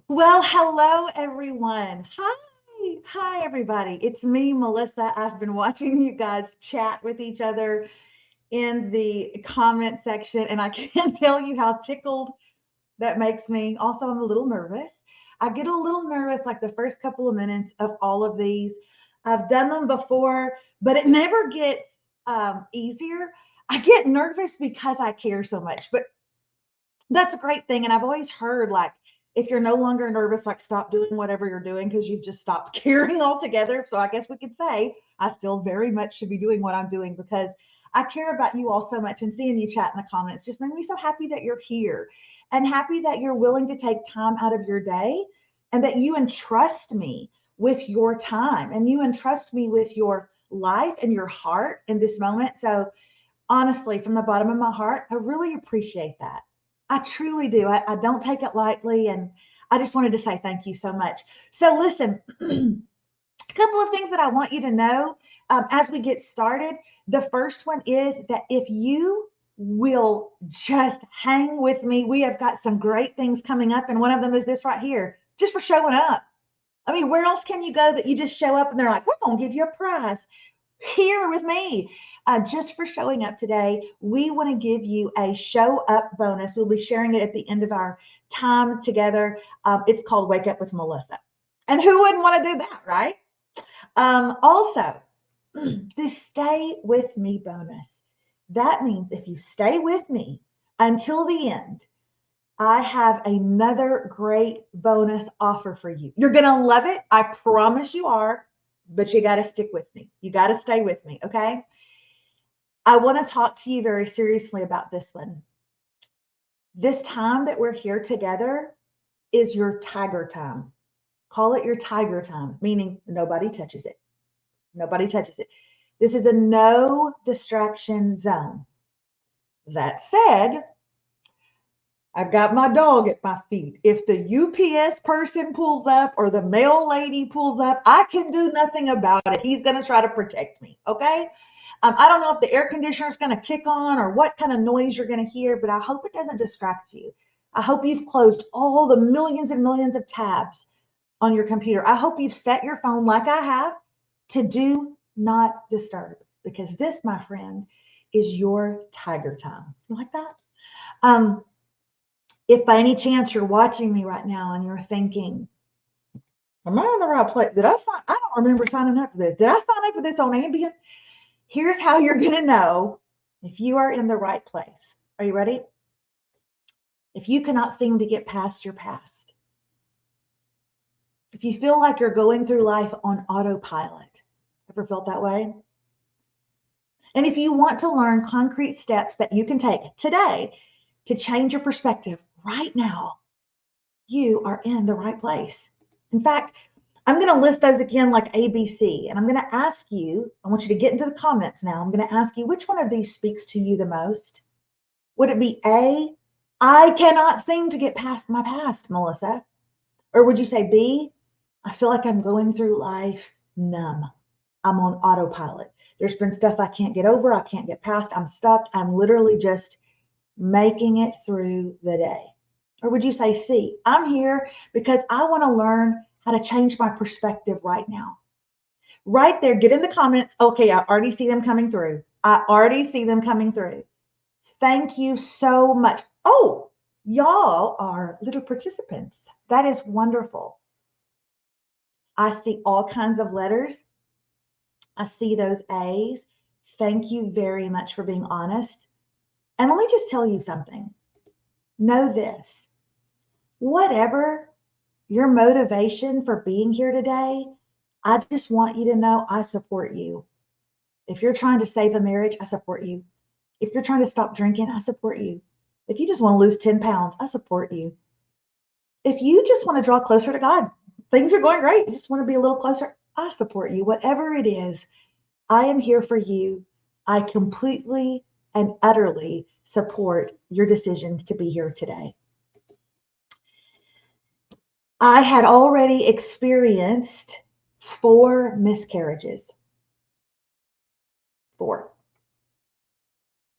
Well, hello everyone. Hi everybody. It's me, Melissa. I've been watching you guys chat with each other in the comment section, and I can't tell you how tickled that makes me. Also, I'm a little nervous. I get a little nervous like the first couple of minutes of all of these. I've done them before, but it never gets easier. I get nervous because I care so much, but that's a great thing. And I've always heard like if you're no longer nervous, like stop doing whatever you're doing because you've just stopped caring altogether. So I guess we could say I still very much should be doing what I'm doing because I care about you all so much, and seeing you chat in the comments just made me so happy that you're here and happy that you're willing to take time out of your day and that you entrust me with your time and you entrust me with your life and your heart in this moment. So honestly, from the bottom of my heart, I really appreciate that. I truly do. I don't take it lightly. And I just wanted to say thank you so much. So, listen, a couple of things that I want you to know as we get started. The first one is that if you will just hang with me, we have got some great things coming up. And one of them is this right here, just for showing up. I mean, where else can you go that you just show up and they're like, we're going to give you a prize? Here with me. Just for showing up today, we want to give you a show up bonus. We'll be sharing it at the end of our time together. It's called Wake Up with Melissa. And who wouldn't want to do that, right? Also, the stay with me bonus. That means if you stay with me until the end, I have another great bonus offer for you. You're going to love it. I promise you are, but you got to stick with me. You got to stay with me. Okay. I want to talk to you very seriously about this one. This time that we're here together is your tiger time. Call it your tiger time, meaning nobody touches it. Nobody touches it. This is a no distraction zone. That said, I've got my dog at my feet. If the UPS person pulls up or the mail lady pulls up, I can do nothing about it. He's going to try to protect me. Okay. I don't know if the air conditioner is going to kick on or what kind of noise you're going to hear, but I hope it doesn't distract you. I hope you've closed all the millions and millions of tabs on your computer. I hope you've set your phone like I have to do not disturb, because this, my friend, is your tiger time. You like that? Um, if by any chance you're watching me right now and you're thinking, am I in the right place? Did I sign? I don't remember signing up for this. Did I sign up for this on Ambien? Here's how you're going to know if you are in the right place. Are you ready? If you cannot seem to get past your past, if you feel like you're going through life on autopilot, ever felt that way? And if you want to learn concrete steps that you can take today to change your perspective right now, you are in the right place. In fact, I'm going to list those again like ABC, and I'm going to ask you, I want you to get into the comments now. I'm going to ask you which one of these speaks to you the most. Would it be A, I cannot seem to get past my past, Melissa? Or would you say B, I feel like I'm going through life numb. I'm on autopilot. There's been stuff I can't get over, I can't get past, I'm stuck. I'm literally just making it through the day. Or would you say C, I'm here because I want to learn how to change my perspective right now? Right there, get in the comments. Okay, I already see them coming through. I already see them coming through. Thank you so much. Oh, y'all are little participants. That is wonderful. I see all kinds of letters. I see those A's. Thank you very much for being honest. And let me just tell you something. Know this. Whatever your motivation for being here today, I just want you to know I support you. If you're trying to save a marriage, I support you. If you're trying to stop drinking, I support you. If you just want to lose 10 pounds, I support you. If you just want to draw closer to God, things are going great, you just want to be a little closer, I support you. Whatever it is, I am here for you. I completely and utterly support your decision to be here today. I had already experienced 4 miscarriages. 4.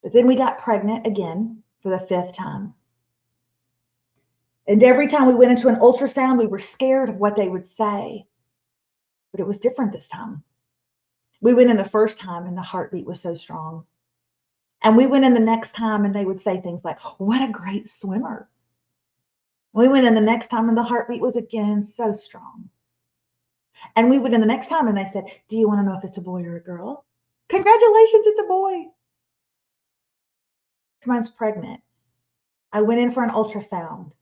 But then we got pregnant again for the 5th time. And every time we went into an ultrasound, we were scared of what they would say. But it was different this time. We went in the first time and the heartbeat was so strong. And we went in the next time and they would say things like, what a great swimmer. We went in the next time and the heartbeat was again so strong. And we went in the next time and they said, do you want to know if it's a boy or a girl? Congratulations, it's a boy. 6 months pregnant. I went in for an ultrasound.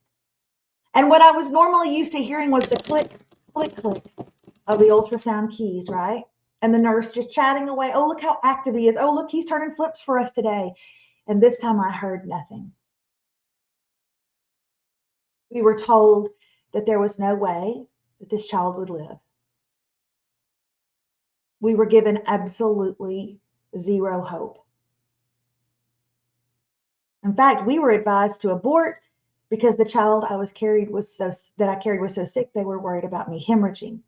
And what I was normally used to hearing was the click, click, click of the ultrasound keys, right? And the nurse just chatting away. Oh, look how active he is. Oh, look, he's turning flips for us today. And this time I heard nothing. We were told that there was no way that this child would live. We were given absolutely zero hope. In fact, we were advised to abort because the child I carried was so sick, they were worried about me hemorrhaging.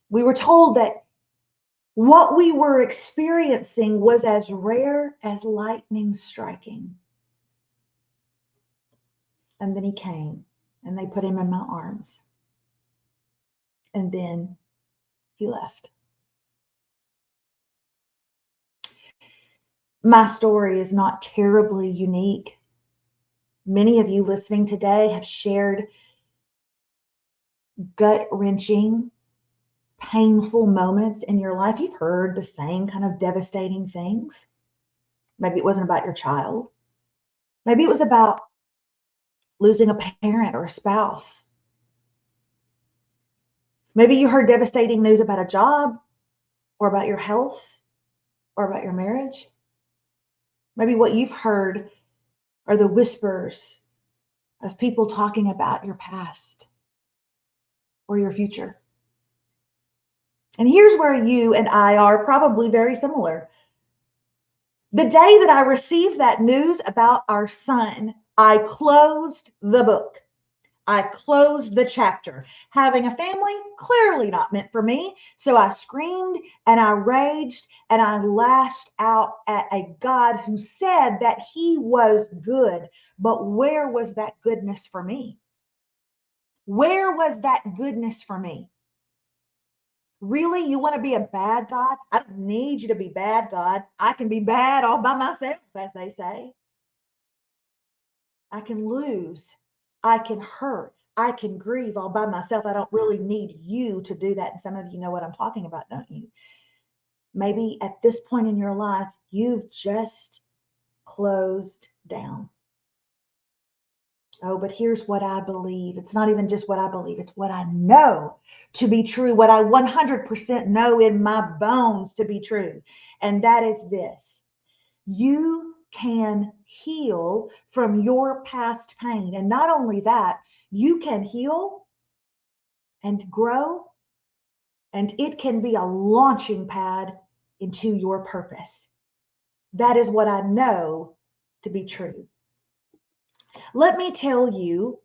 We were told that what we were experiencing was as rare as lightning striking. And then he came and they put him in my arms. And then he left. My story is not terribly unique. Many of you listening today have shared gut-wrenching, painful moments in your life. You've heard the same kind of devastating things. Maybe it wasn't about your child. Maybe it was about losing a parent or a spouse. Maybe you heard devastating news about a job or about your health or about your marriage. Maybe what you've heard are the whispers of people talking about your past or your future. And here's where you and I are probably very similar. The day that I received that news about our son, I closed the book. I closed the chapter. Having a family, clearly not meant for me. So I screamed and I raged and I lashed out at a God who said that he was good. But where was that goodness for me? Where was that goodness for me? Really? You want to be a bad God? I don't need you to be bad, God. I can be bad all by myself, as they say. I can lose. I can hurt. I can grieve all by myself. I don't really need you to do that. And some of you know what I'm talking about, don't you? Maybe at this point in your life, you've just closed down. Oh, but here's what I believe. It's not even just what I believe. It's what I know to be true, what I 100% know in my bones to be true. And that is this. You can heal from your past pain. And not only that, you can heal and grow, and it can be a launching pad into your purpose. That is what I know to be true. Let me tell you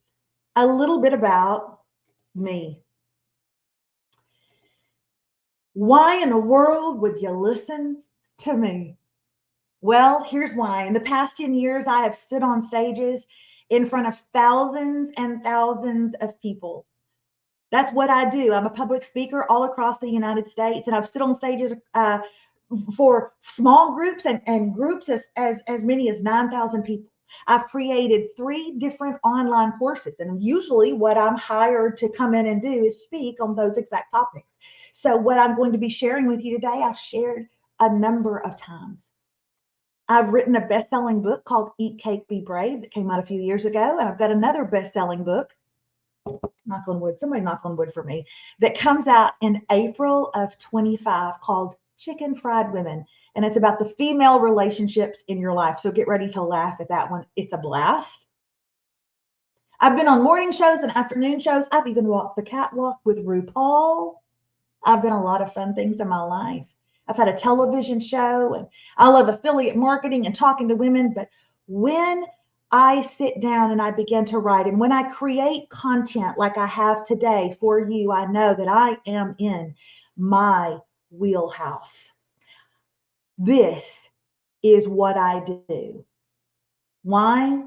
a little bit about me. Why in the world would you listen to me? Well, here's why. In the past 10 years, I have stood on stages in front of thousands and thousands of people. That's what I do. I'm a public speaker all across the United States, and I've stood on stages for small groups and groups as many as 9,000 people. I've created 3 different online courses, and usually what I'm hired to come in and do is speak on those exact topics. So what I'm going to be sharing with you today, I've shared a number of times. I've written a best-selling book called Eat Cake, Be Brave that came out a few years ago, and I've got another best-selling book, knock on wood, somebody knock on wood for me, that comes out in April of 25 called Chicken Fried Women. And it's about the female relationships in your life. So get ready to laugh at that one. It's a blast. I've been on morning shows and afternoon shows. I've even walked the catwalk with RuPaul. I've done a lot of fun things in my life. I've had a television show, and I love affiliate marketing and talking to women. But when I sit down and I begin to write, and when I create content like I have today for you, I know that I am in my wheelhouse. This is what I do. Why?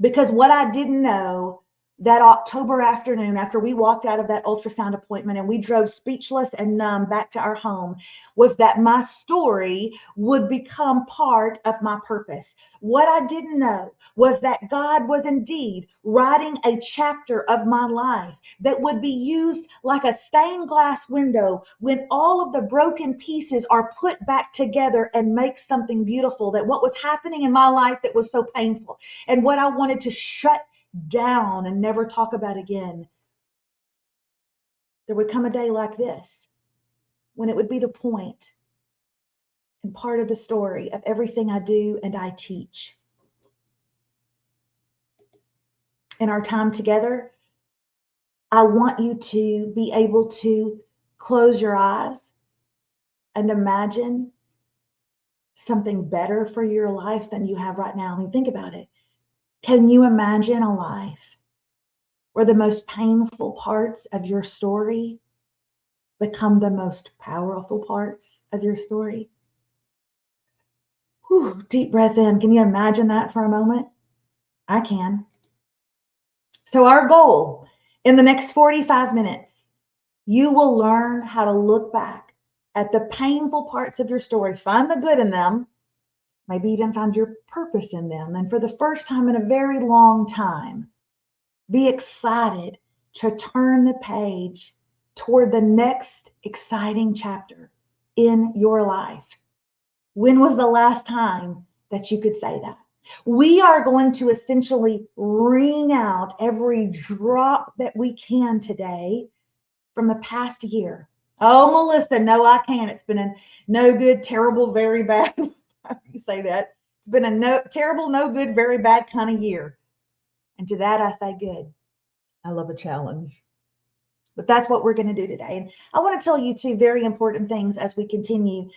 Because what I didn't know that October afternoon, after we walked out of that ultrasound appointment and we drove speechless and numb back to our home, was that my story would become part of my purpose. What I didn't know was that God was indeed writing a chapter of my life that would be used like a stained glass window when all of the broken pieces are put back together and make something beautiful. That what was happening in my life that was so painful and what I wanted to shut down and never talk about again, there would come a day like this when it would be the point and part of the story of everything I do and I teach. In our time together, I want you to be able to close your eyes and imagine something better for your life than you have right now. I mean, think about it. Can you imagine a life where the most painful parts of your story become the most powerful parts of your story? Whew, deep breath in. Can you imagine that for a moment? I can. So our goal in the next 45 minutes, you will learn how to look back at the painful parts of your story, find the good in them, maybe even find your purpose in them. And for the first time in a very long time, be excited to turn the page toward the next exciting chapter in your life. When was the last time that you could say that? We are going to essentially wring out every drop that we can today from the past year. Oh, Melissa, no, I can't. It's been a no good, terrible, very bad. You say that. It's been a terrible, no good, very bad kind of year. And to that, I say good. I love a challenge. But that's what we're going to do today. And I want to tell you two very important things as we continue.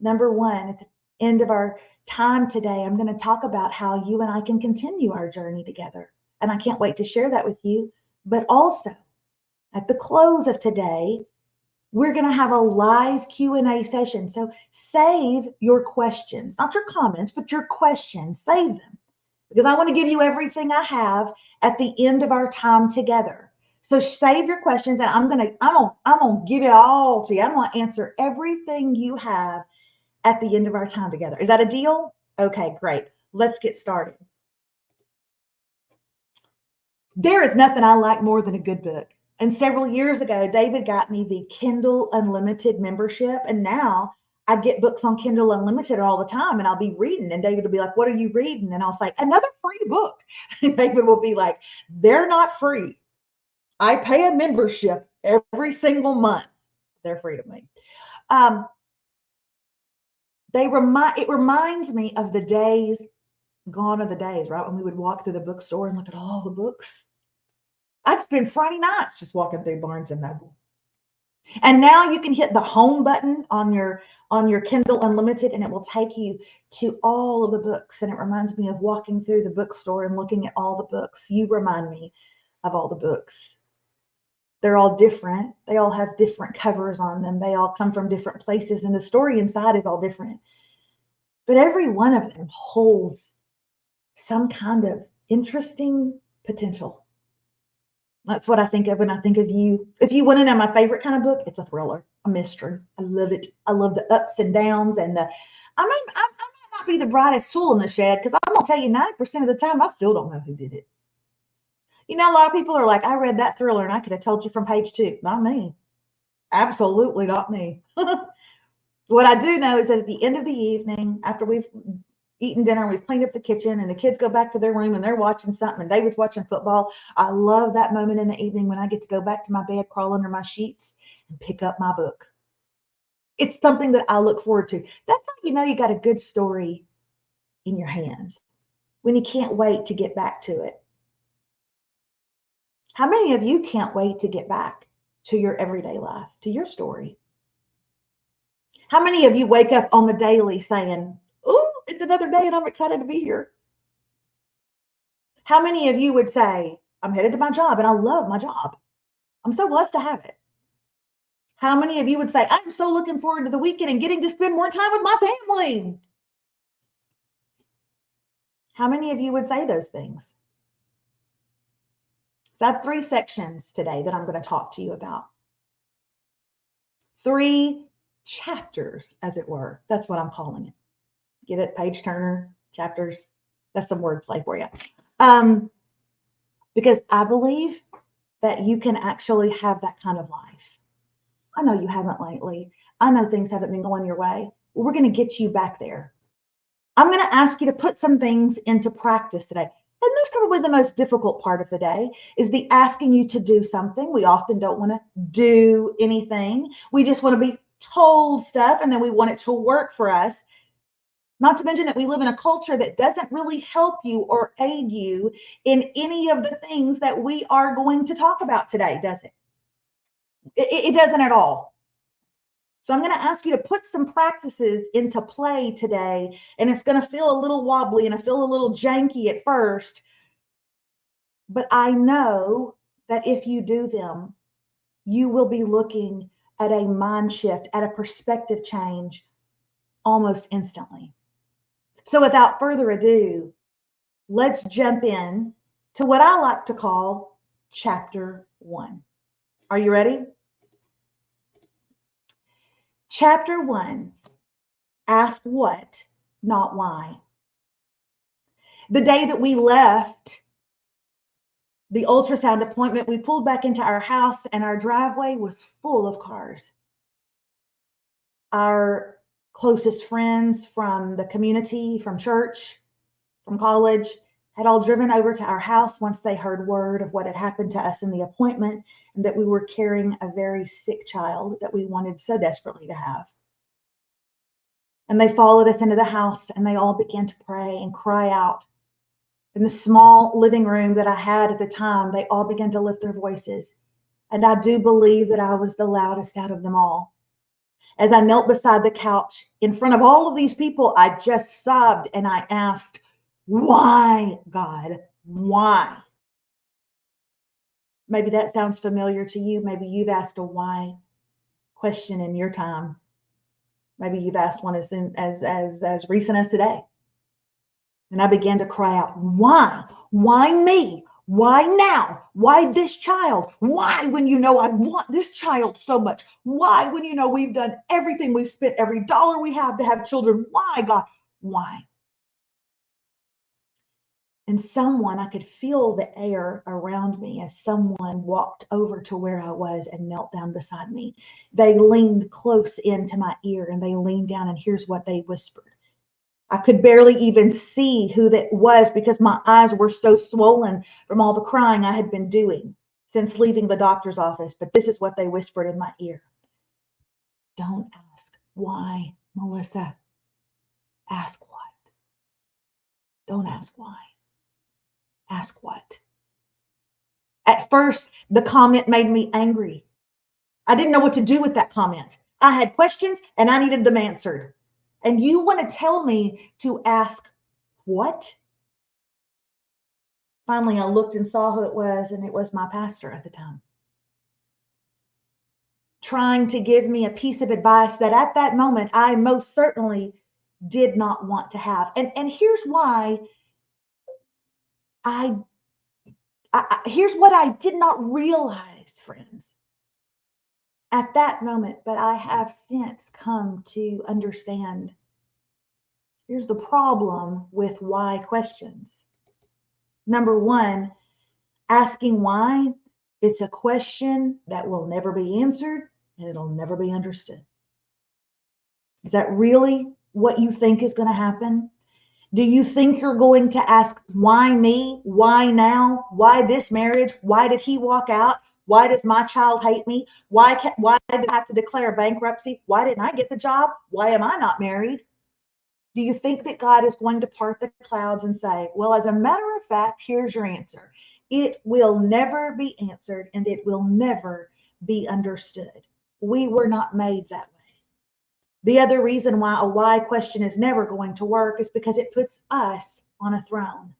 Number one, at the end of our time today, I'm going to talk about how you and I can continue our journey together. And I can't wait to share that with you. But also, at the close of today, we're going to have a live Q&A session. So save your questions, not your comments, but your questions. Save them, because I want to give you everything I have at the end of our time together. So save your questions, and I'm gonna give it all to you. I'm gonna answer everything you have at the end of our time together. Is that a deal? Okay, great. Let's get started. There is nothing I like more than a good book. And several years ago, David got me the Kindle Unlimited membership. And now I get books on Kindle Unlimited all the time. And I'll be reading. And David will be like, "What are you reading?" And I'll say, "Another free book." And David will be like, "They're not free. I pay a membership every single month. They're free to me." It reminds me of the days, gone are the days, right? When we would walk through the bookstore and look at all the books. I'd spend Friday nights just walking through Barnes and Noble. And now you can hit the home button on your Kindle Unlimited and it will take you to all of the books. And it reminds me of walking through the bookstore and looking at all the books. You remind me of all the books. They're all different. They all have different covers on them. They all come from different places, and the story inside is all different. But every one of them holds some kind of interesting potential. That's what I think of when I think of you. If you want to know my favorite kind of book, it's a thriller, a mystery. I love it. I love the ups and downs and I might not be the brightest tool in the shed, because I'm gonna tell you 90% of the time I still don't know who did it. You know, a lot of people are like, "I read that thriller and I could have told you from page 2. Not me. Absolutely not me. What I do know is that at the end of the evening, after we've eaten dinner, we've cleaned up the kitchen, and the kids go back to their room and they're watching something, and David's watching football. I love that moment in the evening when I get to go back to my bed, crawl under my sheets, and pick up my book. It's something that I look forward to. That's how you know you got a good story in your hands, when you can't wait to get back to it. How many of you can't wait to get back to your everyday life, to your story? How many of you wake up on the daily saying, "Oh, it's another day and I'm excited to be here"? How many of you would say, "I'm headed to my job and I love my job. I'm so blessed to have it"? How many of you would say, "I'm so looking forward to the weekend and getting to spend more time with my family"? How many of you would say those things? So I have 3 sections today that I'm going to talk to you about. 3 chapters, as it were. That's what I'm calling it. Get it? Page Turner, chapters. That's some wordplay for you. Because I believe that you can actually have that kind of life. I know you haven't lately. I know things haven't been going your way. Well, we're going to get you back there. I'm going to ask you to put some things into practice today. And that's probably the most difficult part of the day, is the asking you to do something. We often don't want to do anything. We just want to be told stuff, and then we want it to work for us. Not to mention that we live in a culture that doesn't really help you or aid you in any of the things that we are going to talk about today, does it? It doesn't at all. So I'm going to ask you to put some practices into play today, and it's going to feel a little wobbly and feel a little janky at first. But I know that if you do them, you will be looking at a mind shift, at a perspective change almost instantly. So without further ado, let's jump in to what I like to call chapter 1. Are you ready? Chapter 1, ask what, not why. The day that we left the ultrasound appointment, we pulled back into our house and our driveway was full of cars. Our closest friends from the community, from church, from college, had all driven over to our house once they heard word of what had happened to us in the appointment, and that we were carrying a very sick child that we wanted so desperately to have. And they followed us into the house, and they all began to pray and cry out. In the small living room that I had at the time, they all began to lift their voices. And I do believe that I was the loudest out of them all. As I knelt beside the couch in front of all of these people, I just sobbed and I asked, why, God, why? Maybe that sounds familiar to you. Maybe you've asked a why question in your time. Maybe you've asked one as recent as today. And I began to cry out, why? Why me? Why now? Why this child? Why when you know I want this child so much? Why when you know we've done everything, we've spent every dollar we have to have children? Why, God? Why? And I could feel the air around me as someone walked over to where I was and knelt down beside me. They leaned close into my ear and they leaned down, and here's what they whispered. I could barely even see who that was because my eyes were so swollen from all the crying I had been doing since leaving the doctor's office. But this is what they whispered in my ear. Don't ask why, Melissa. Ask what. Don't ask why. Ask what. At first, the comment made me angry. I didn't know what to do with that comment. I had questions and I needed them answered. And you want to tell me to ask what? Finally, I looked and saw who it was, and it was my pastor at the time, trying to give me a piece of advice that at that moment I most certainly did not want to have. And here's why here's what I did not realize, friends, at that moment, but I have since come to understand. Here's the problem with why questions. Number one, asking why, it's a question that will never be answered and it'll never be understood. Is that really what you think is going to happen? Do you think you're going to ask, why me? Why now? Why this marriage? Why did he walk out? Why does my child hate me? Why did I have to declare bankruptcy? Why didn't I get the job? Why am I not married? Do you think that God is going to part the clouds and say, well, as a matter of fact, here's your answer? It will never be answered and it will never be understood. We were not made that way. The other reason why a why question is never going to work is because it puts us on a throne.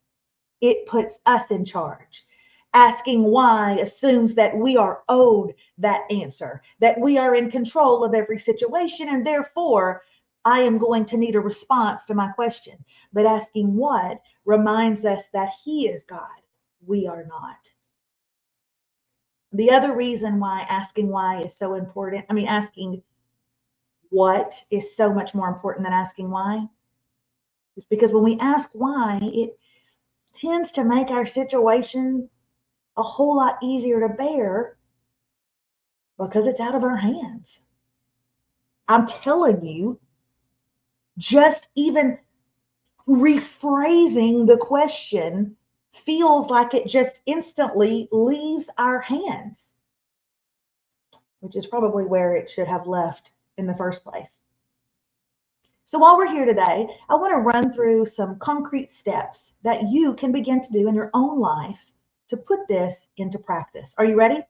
It puts us in charge. Asking why assumes that we are owed that answer, that we are in control of every situation, and therefore I am going to need a response to my question. But asking what reminds us that He is God. We are not. The other reason why asking why is so important, asking what is so much more important than asking why, is because when we ask why, it tends to make our situation a whole lot easier to bear because it's out of our hands. I'm telling you, just even rephrasing the question feels like it just instantly leaves our hands, which is probably where it should have left in the first place. So while we're here today, I want to run through some concrete steps that you can begin to do in your own life to put this into practice. Are you ready?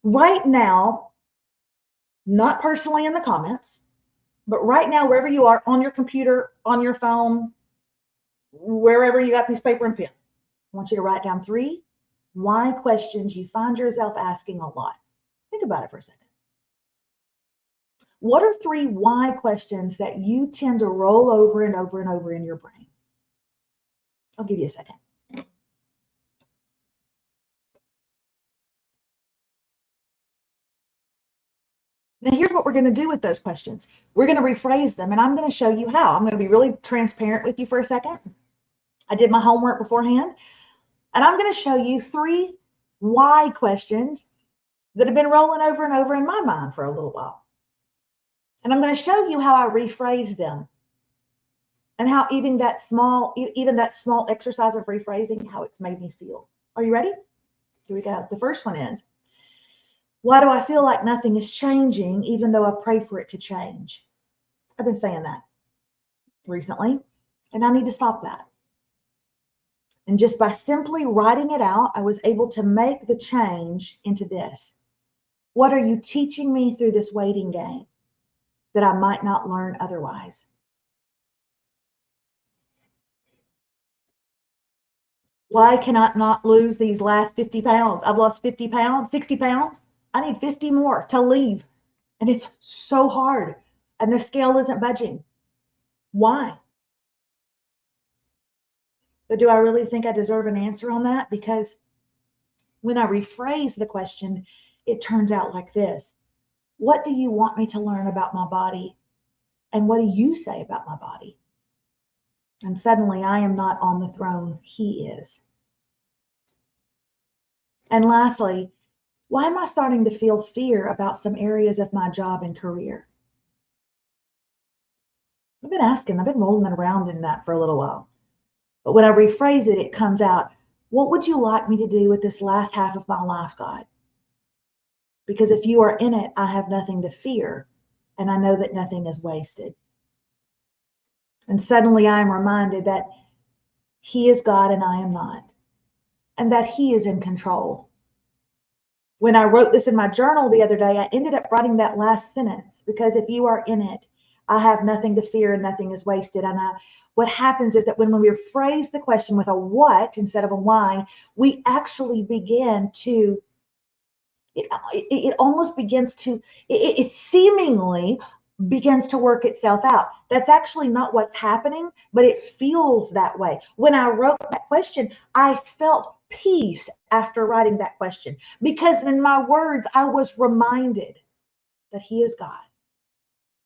Right now, not personally in the comments, but right now, wherever you are, on your computer, on your phone, wherever you got piece of paper and pen, I want you to write down 3 why questions you find yourself asking a lot. Think about it for a second. What are 3 why questions that you tend to roll over and over and over in your brain? I'll give you a second. Now, here's what we're going to do with those questions. We're going to rephrase them, and I'm going to show you how. I'm going to be really transparent with you for a second. I did my homework beforehand, and I'm going to show you 3 why questions that have been rolling over and over in my mind for a little while. And I'm going to show you how I rephrased them and how even that small exercise of rephrasing, how it's made me feel. Are you ready? Here we go. The first one is, why do I feel like nothing is changing even though I pray for it to change? I've been saying that recently, and I need to stop that. And just by simply writing it out, I was able to make the change into this. What are you teaching me through this waiting game that I might not learn otherwise? Why can I not lose these last 50 pounds? I've lost 50 pounds, 60 pounds. I need 50 more to leave. And it's so hard. And the scale isn't budging. Why? But do I really think I deserve an answer on that? Because when I rephrase the question, it turns out like this. What do you want me to learn about my body? And what do you say about my body? And suddenly I am not on the throne. He is. And lastly, why am I starting to feel fear about some areas of my job and career? I've been rolling around in that for a little while. But when I rephrase it, it comes out, what would you like me to do with this last half of my life, God? Because if you are in it, I have nothing to fear, and I know that nothing is wasted. And suddenly I am reminded that He is God and I am not, and that He is in control. When I wrote this in my journal the other day, I ended up writing that last sentence, because if you are in it, I have nothing to fear and nothing is wasted. And what happens is that when we phrase the question with a what instead of a why, we actually begin to, it almost begins to, it seemingly begins to work itself out. That's actually not what's happening, but it feels that way. When I wrote that question, I felt peace after writing that question, because in my words, I was reminded that He is God.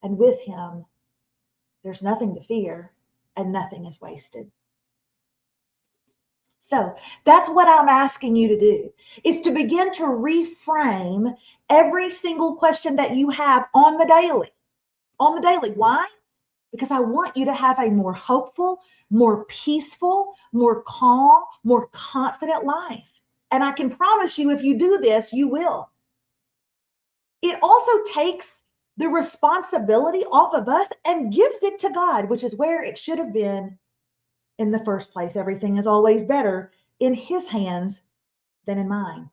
And with Him, there's nothing to fear and nothing is wasted. So that's what I'm asking you to do, is to begin to reframe every single question that you have on the daily. On the daily. Why? Because I want you to have a more hopeful, more peaceful, more calm, more confident life. And I can promise you, if you do this, you will. It also takes the responsibility off of us and gives it to God, which is where it should have been in the first place. Everything is always better in His hands than in mine.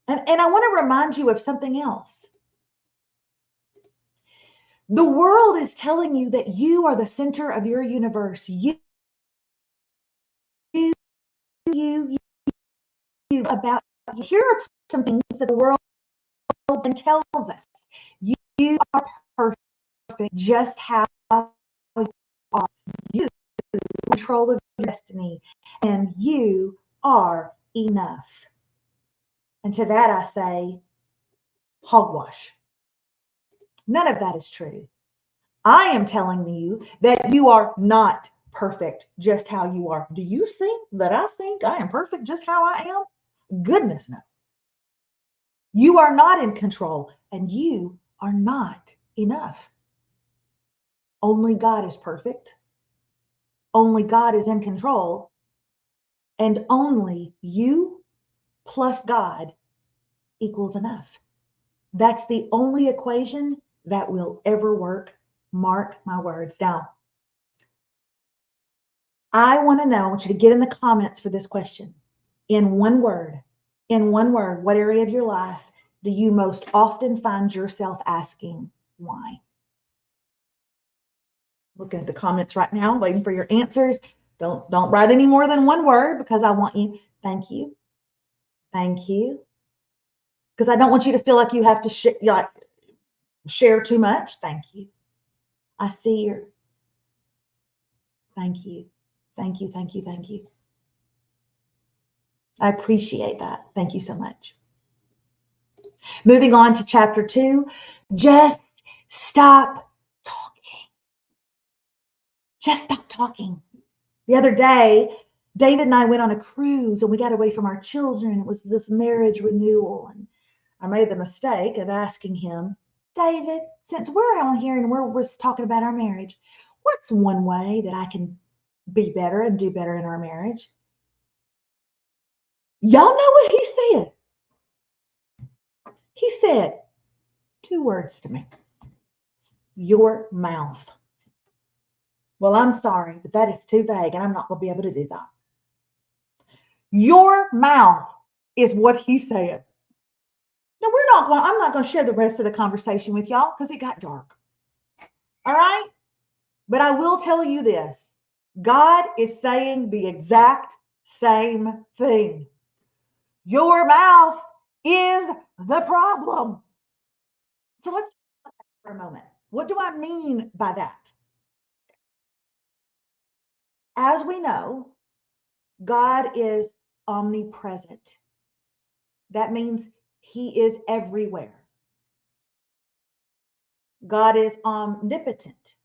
And I want to remind you of something else. The world is telling you that you are the center of your universe. You about you. Here are some things that the world tells us. You are perfect just how you are. You control of your destiny, and you are enough. And to that I say, hogwash. None of that is true. I am telling you that you are not perfect just how you are. Do you think that I think I am perfect just how I am? Goodness, no. You are not in control, and you are not enough. Only God is perfect. Only God is in control. And only you plus God equals enough. That's the only equation that will ever work. Mark my words. Now, I want to know, I want you to get in the comments for this question. In one word, what area of your life do you most often find yourself asking why? Looking at the comments right now, waiting for your answers. Don't write any more than one word because I want you. Thank you. Thank you. Because I don't want you to feel like you have to share too much. Thank you. I see your. Thank you. Thank you. Thank you. Thank you. I appreciate that. Thank you so much. Moving on to chapter 2, just stop talking. Just stop talking. The other day, David and I went on a cruise and we got away from our children. It was this marriage renewal. And I made the mistake of asking him, David, since we're on here and we're talking about our marriage, what's one way that I can be better and do better in our marriage? Y'all know what he said. He said 2 words to me. Your mouth. Well, I'm sorry, but that is too vague and I'm not going to be able to do that. Your mouth is what he said. Now, I'm not going to share the rest of the conversation with y'all because it got dark. All right? But I will tell you this. God is saying the exact same thing. Your mouth is the problem. So let's talk about that for a moment. What do I mean by that? As we know, God is omnipresent. That means he is everywhere. God is omnipotent.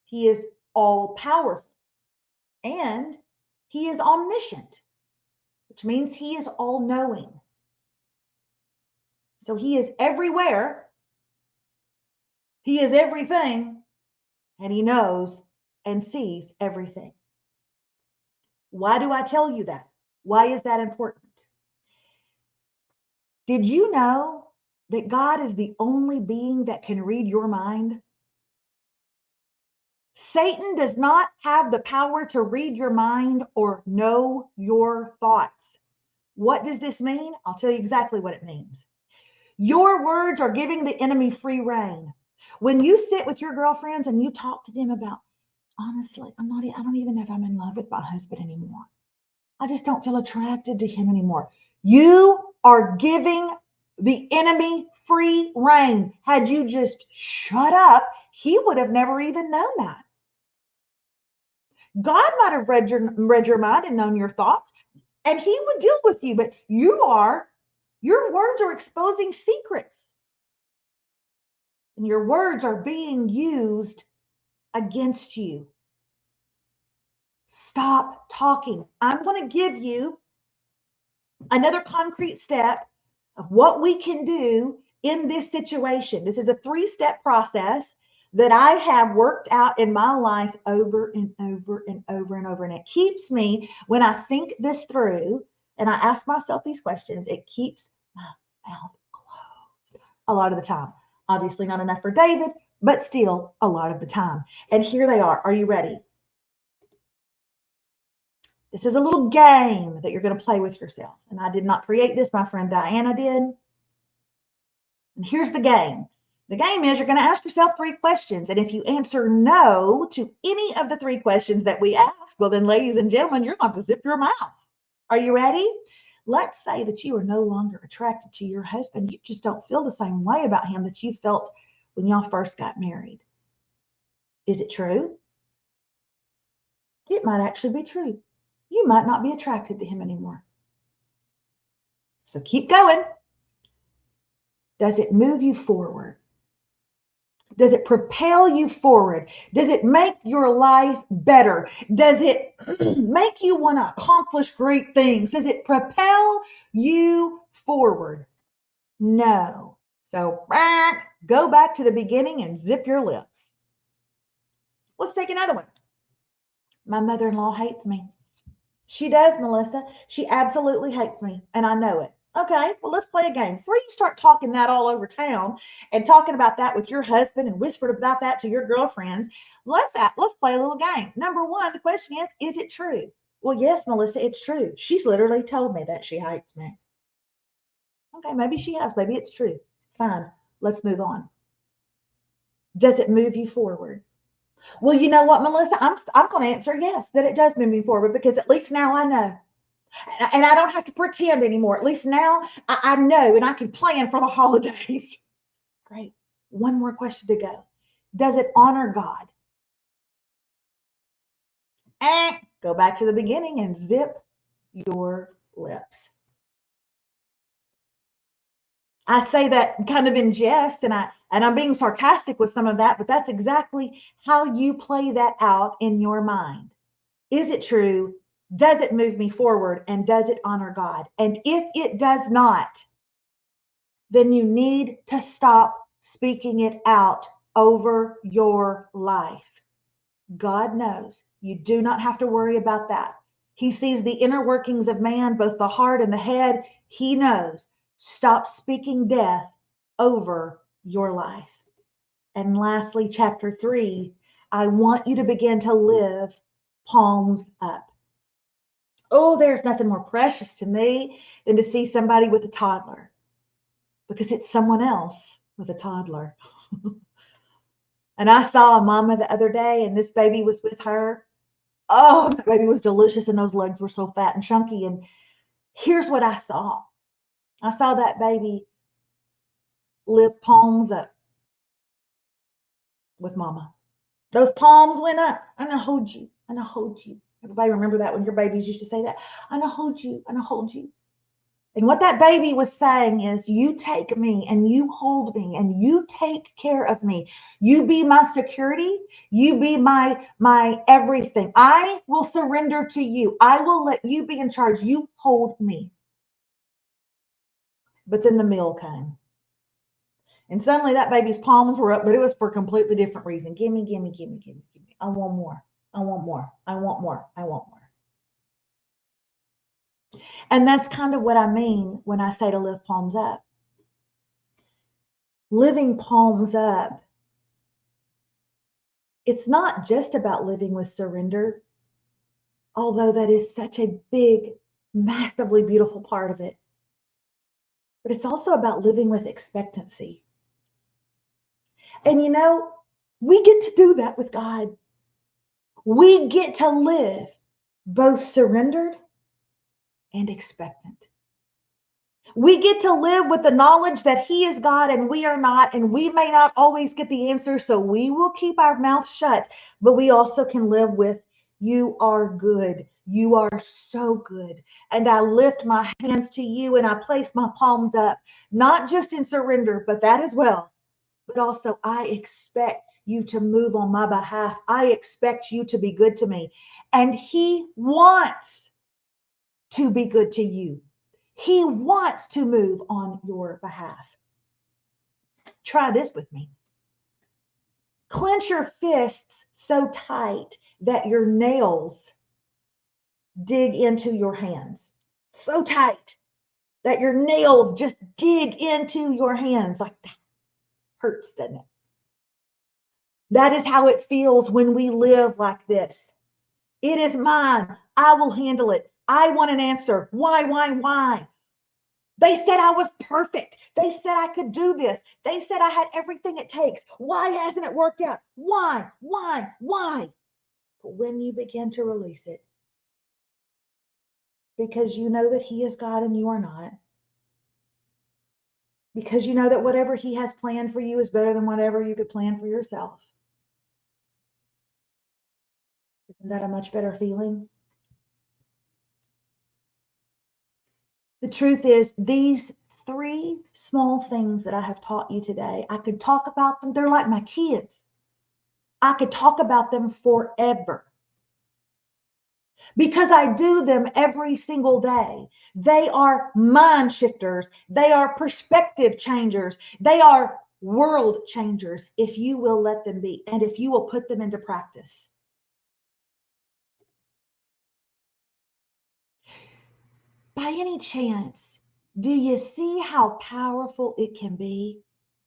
He is all powerful. And he is omniscient, which means he is all knowing. So he is everywhere. He is everything. And he knows and sees everything. Why do I tell you that? Why is that important? Did you know that God is the only being that can read your mind? Satan does not have the power to read your mind or know your thoughts. What does this mean? I'll tell you exactly what it means. Your words are giving the enemy free rein. When you sit with your girlfriends and you talk to them about, honestly, I don't even know if I'm in love with my husband anymore. I just don't feel attracted to him anymore. You are giving the enemy free rein. Had you just shut up, he would have never even known that. God might have read your mind and known your thoughts, and he would deal with you, but your words are exposing secrets. And your words are being used against you. Stop talking. I'm going to give you another concrete step of what we can do in this situation. This is a 3-step process that I have worked out in my life over and over and over and over. And it keeps me, when I think this through and I ask myself these questions, it keeps my mouth closed a lot of the time. Obviously not enough for David, but still a lot of the time. And here they are. Are you ready? This is a little game that you're going to play with yourself. And I did not create this. My friend Diana did. And here's the game. The game is you're going to ask yourself 3 questions. And if you answer no to any of the 3 questions that we ask, well, then, ladies and gentlemen, you're going to zip your mouth. Are you ready? Let's say that you are no longer attracted to your husband. You just don't feel the same way about him that you felt when y'all first got married. Is it true? It might actually be true. you might not be attracted to him anymore. So keep going. Does it move you forward? Does it propel you forward? Does it make your life better? Does it make you want to accomplish great things? Does it propel you forward? No. So go back to the beginning and zip your lips. Let's take another one. My mother-in-law hates me. She does, Melissa. She absolutely hates me, and I know it. Okay, well, let's play a game. Before you start talking that all over town and talking about that with your husband and whispered about that to your girlfriends, let's play a little game. Number one, the question is it true? Well, yes, Melissa, it's true. She's literally told me that she hates me. Okay, maybe she has. Maybe it's true. Fine. Let's move on. Does it move you forward? Well, you know what, Melissa? I'm going to answer yes, that it does move me forward because at least now I know. And I don't have to pretend anymore. At least now I know and I can plan for the holidays. Great. One more question to go. Does it honor God? Go back to the beginning and zip your lips. I say that kind of in jest, and I'm being sarcastic with some of that, but that's exactly how you play that out in your mind. Is it true? Does it move me forward? And does it honor God? And if it does not, then you need to stop speaking it out over your life. God knows. You do not have to worry about that. He sees the inner workings of man, both the heart and the head. He knows. Stop speaking death over your life. And lastly, chapter 3, I want you to begin to live palms up. Oh, there's nothing more precious to me than to see somebody with a toddler, because it's someone else with a toddler. And I saw a mama the other day, and this baby was with her. Oh, the baby was delicious, and those legs were so fat and chunky. And here's what I saw. I saw that baby live palms up with mama. Those palms went up. And I hold you. And I hold you. Everybody remember that when your babies used to say that? And I hold you. And I hold you. And what that baby was saying is, you take me and you hold me and you take care of me. You be my security. You be my everything. I will surrender to you. I will let you be in charge. You hold me. But then the meal came. And suddenly that baby's palms were up, but it was for a completely different reason. Gimme, gimme, gimme, gimme, gimme. I want more. I want more. I want more. I want more. And that's kind of what I mean when I say to live palms up. Living palms up, it's not just about living with surrender, although that is such a big, massively beautiful part of it. But it's also about living with expectancy. And you know, we get to do that with God. We get to live both surrendered and expectant. We get to live with the knowledge that He is God and we are not, and we may not always get the answer, so we will keep our mouth shut, but we also can live with, you are good. You are so good. And I lift my hands to you and I place my palms up, not just in surrender, but that as well. But also, I expect you to move on my behalf. I expect you to be good to me. And He wants to be good to you. He wants to move on your behalf. Try this with me. Clench your fists so tight that your nails dig into your hands. So tight that your nails just dig into your hands. Like that hurts, doesn't it? That is how it feels when we live like this. It is mine. I will handle it. I want an answer. Why? They said I was perfect. They said I could do this. They said I had everything it takes. Why hasn't it worked out? Why? But when you begin to release it, because you know that He is God and you are not, because you know that whatever He has planned for you is better than whatever you could plan for yourself. Isn't that a much better feeling? The truth is, these three small things that I have taught you today, I could talk about them. They're like my kids. I could talk about them forever because I do them every single day. They are mind shifters. They are perspective changers. They are world changers if you will let them be and if you will put them into practice. By any chance, do you see how powerful it can be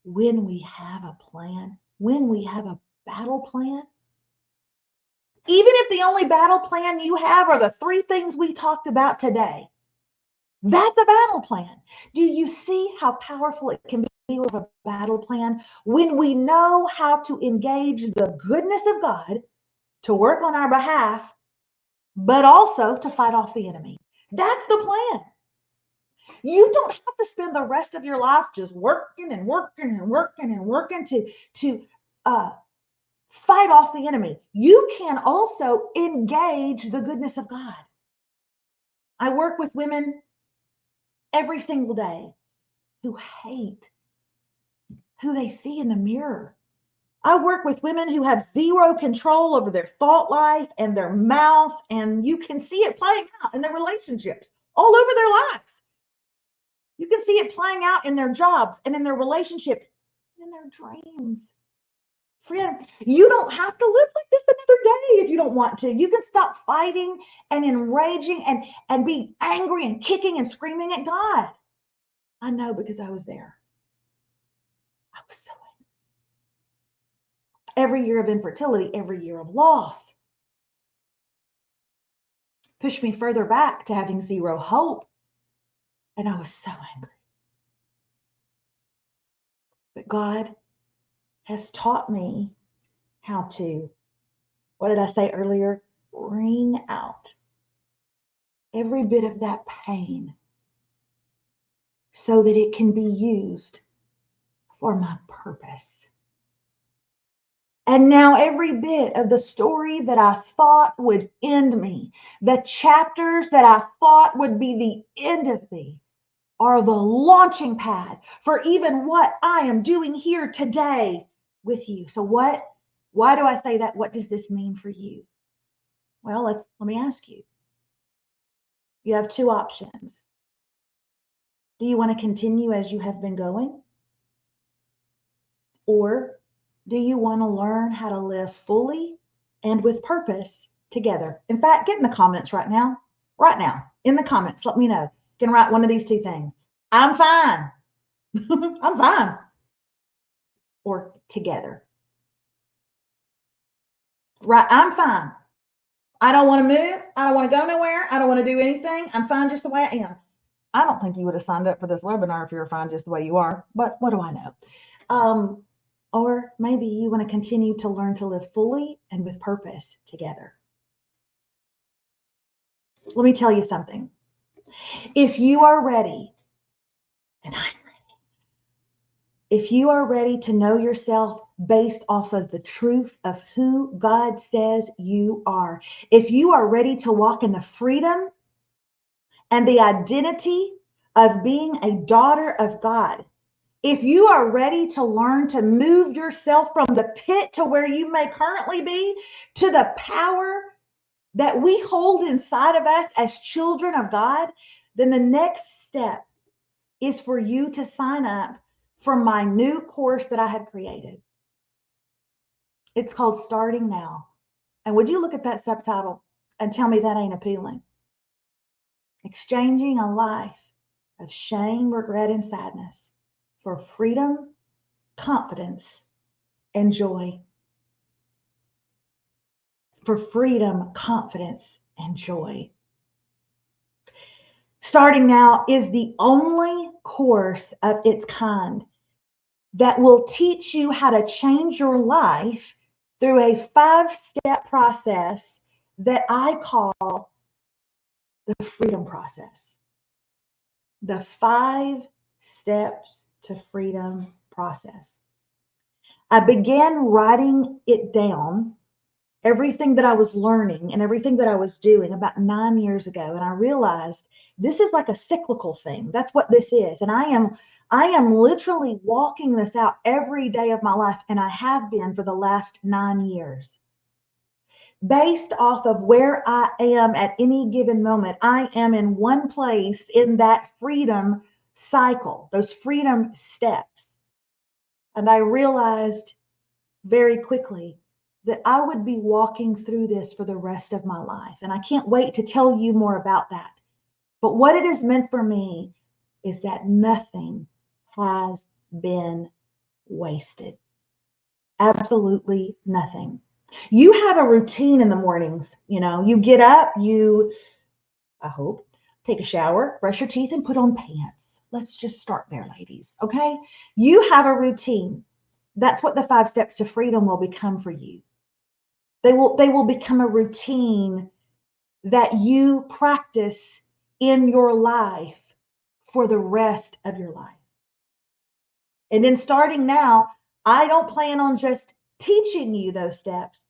when we have a plan, when we have a battle plan? Even if the only battle plan you have are the three things we talked about today, that's a battle plan. Do you see how powerful it can be with a battle plan when we know how to engage the goodness of God to work on our behalf, but also to fight off the enemy? That's the plan. You don't have to spend the rest of your life just working and working and working and working to fight off the enemy. You can also engage the goodness of God. I work with women every single day who hate who they see in the mirror. I work with women who have zero control over their thought life and their mouth, and you can see it playing out in their relationships all over their lives. You can see it playing out in their jobs and in their relationships, in their dreams. Friend, you don't have to live like this another day if you don't want to. You can stop fighting and enraging and be angry and kicking and screaming at God. I know because I was there. I was so angry. Every year of infertility, every year of loss pushed me further back to having zero hope. And I was so angry. But God has taught me how to, what did I say earlier? Wring out every bit of that pain so that it can be used for my purpose. And now every bit of the story that I thought would end me, the chapters that I thought would be the end of me, are the launching pad for even what I am doing here today with you. So why do I say that? What does this mean for you? Well, let me ask you. You have two options. Do you want to continue as you have been going? Or do you want to learn how to live fully and with purpose together? In fact, get in the comments right now, in the comments, let me know. You can write one of these two things. I'm fine. I'm fine. Or together. Right, I'm fine. I don't want to move. I don't want to go nowhere. I don't want to do anything. I'm fine just the way I am. I don't think you would have signed up for this webinar if you were fine just the way you are, but what do I know? Or maybe you want to continue to learn to live fully and with purpose together. Let me tell you something. If you are ready, and I'm ready, if you are ready to know yourself based off of the truth of who God says you are, if you are ready to walk in the freedom and the identity of being a daughter of God, if you are ready to learn to move yourself from the pit to where you may currently be to the power that we hold inside of us as children of God, then the next step is for you to sign up for my new course that I have created. It's called Starting Now. And would you look at that subtitle and tell me that ain't appealing? Exchanging a life of shame, regret, and sadness for freedom, confidence, and joy. For freedom, confidence, and joy. Starting Now is the only course of its kind that will teach you how to change your life through a 5-step process that I call the freedom process. The 5 steps to freedom process. I began writing it down everything that I was learning and everything that I was doing about 9 years ago. And I realized this is like a cyclical thing. That's what this is. And I am literally walking this out every day of my life. And I have been for the last 9 years. Based off of where I am at any given moment, I am in one place in that freedom cycle, those freedom steps. And I realized very quickly that I would be walking through this for the rest of my life. And I can't wait to tell you more about that. But what it has meant for me is that nothing has been wasted. Absolutely nothing. You have a routine in the mornings. You get up, I hope, take a shower, brush your teeth, and put on pants. Let's just start there, ladies. Okay? You have a routine. That's what the 5 steps to freedom will become for you. They will become a routine that you practice in your life for the rest of your life. And then starting now, I don't plan on just teaching you those steps,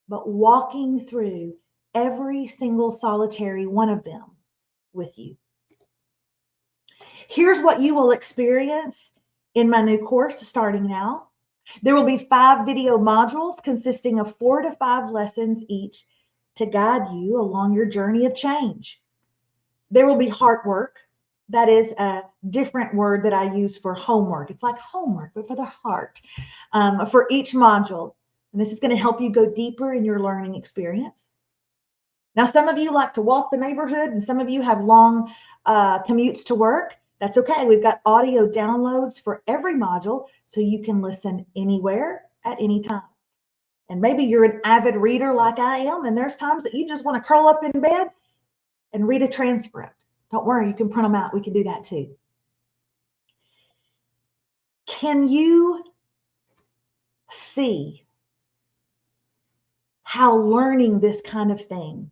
but walking through every single solitary one of them with you. Here's what you will experience in my new course starting now. There will be 5 video modules consisting of 4 to 5 lessons each to guide you along your journey of change. There will be heart work. That is a different word that I use for homework. It's like homework, but for the heart, for each module. And this is going to help you go deeper in your learning experience. Now, some of you like to walk the neighborhood, and some of you have long commutes to work. That's okay. We've got audio downloads for every module, so you can listen anywhere at any time. And maybe you're an avid reader like I am, and there's times that you just want to curl up in bed and read a transcript. Don't worry, you can print them out. We can do that too. Can you see how learning this kind of thing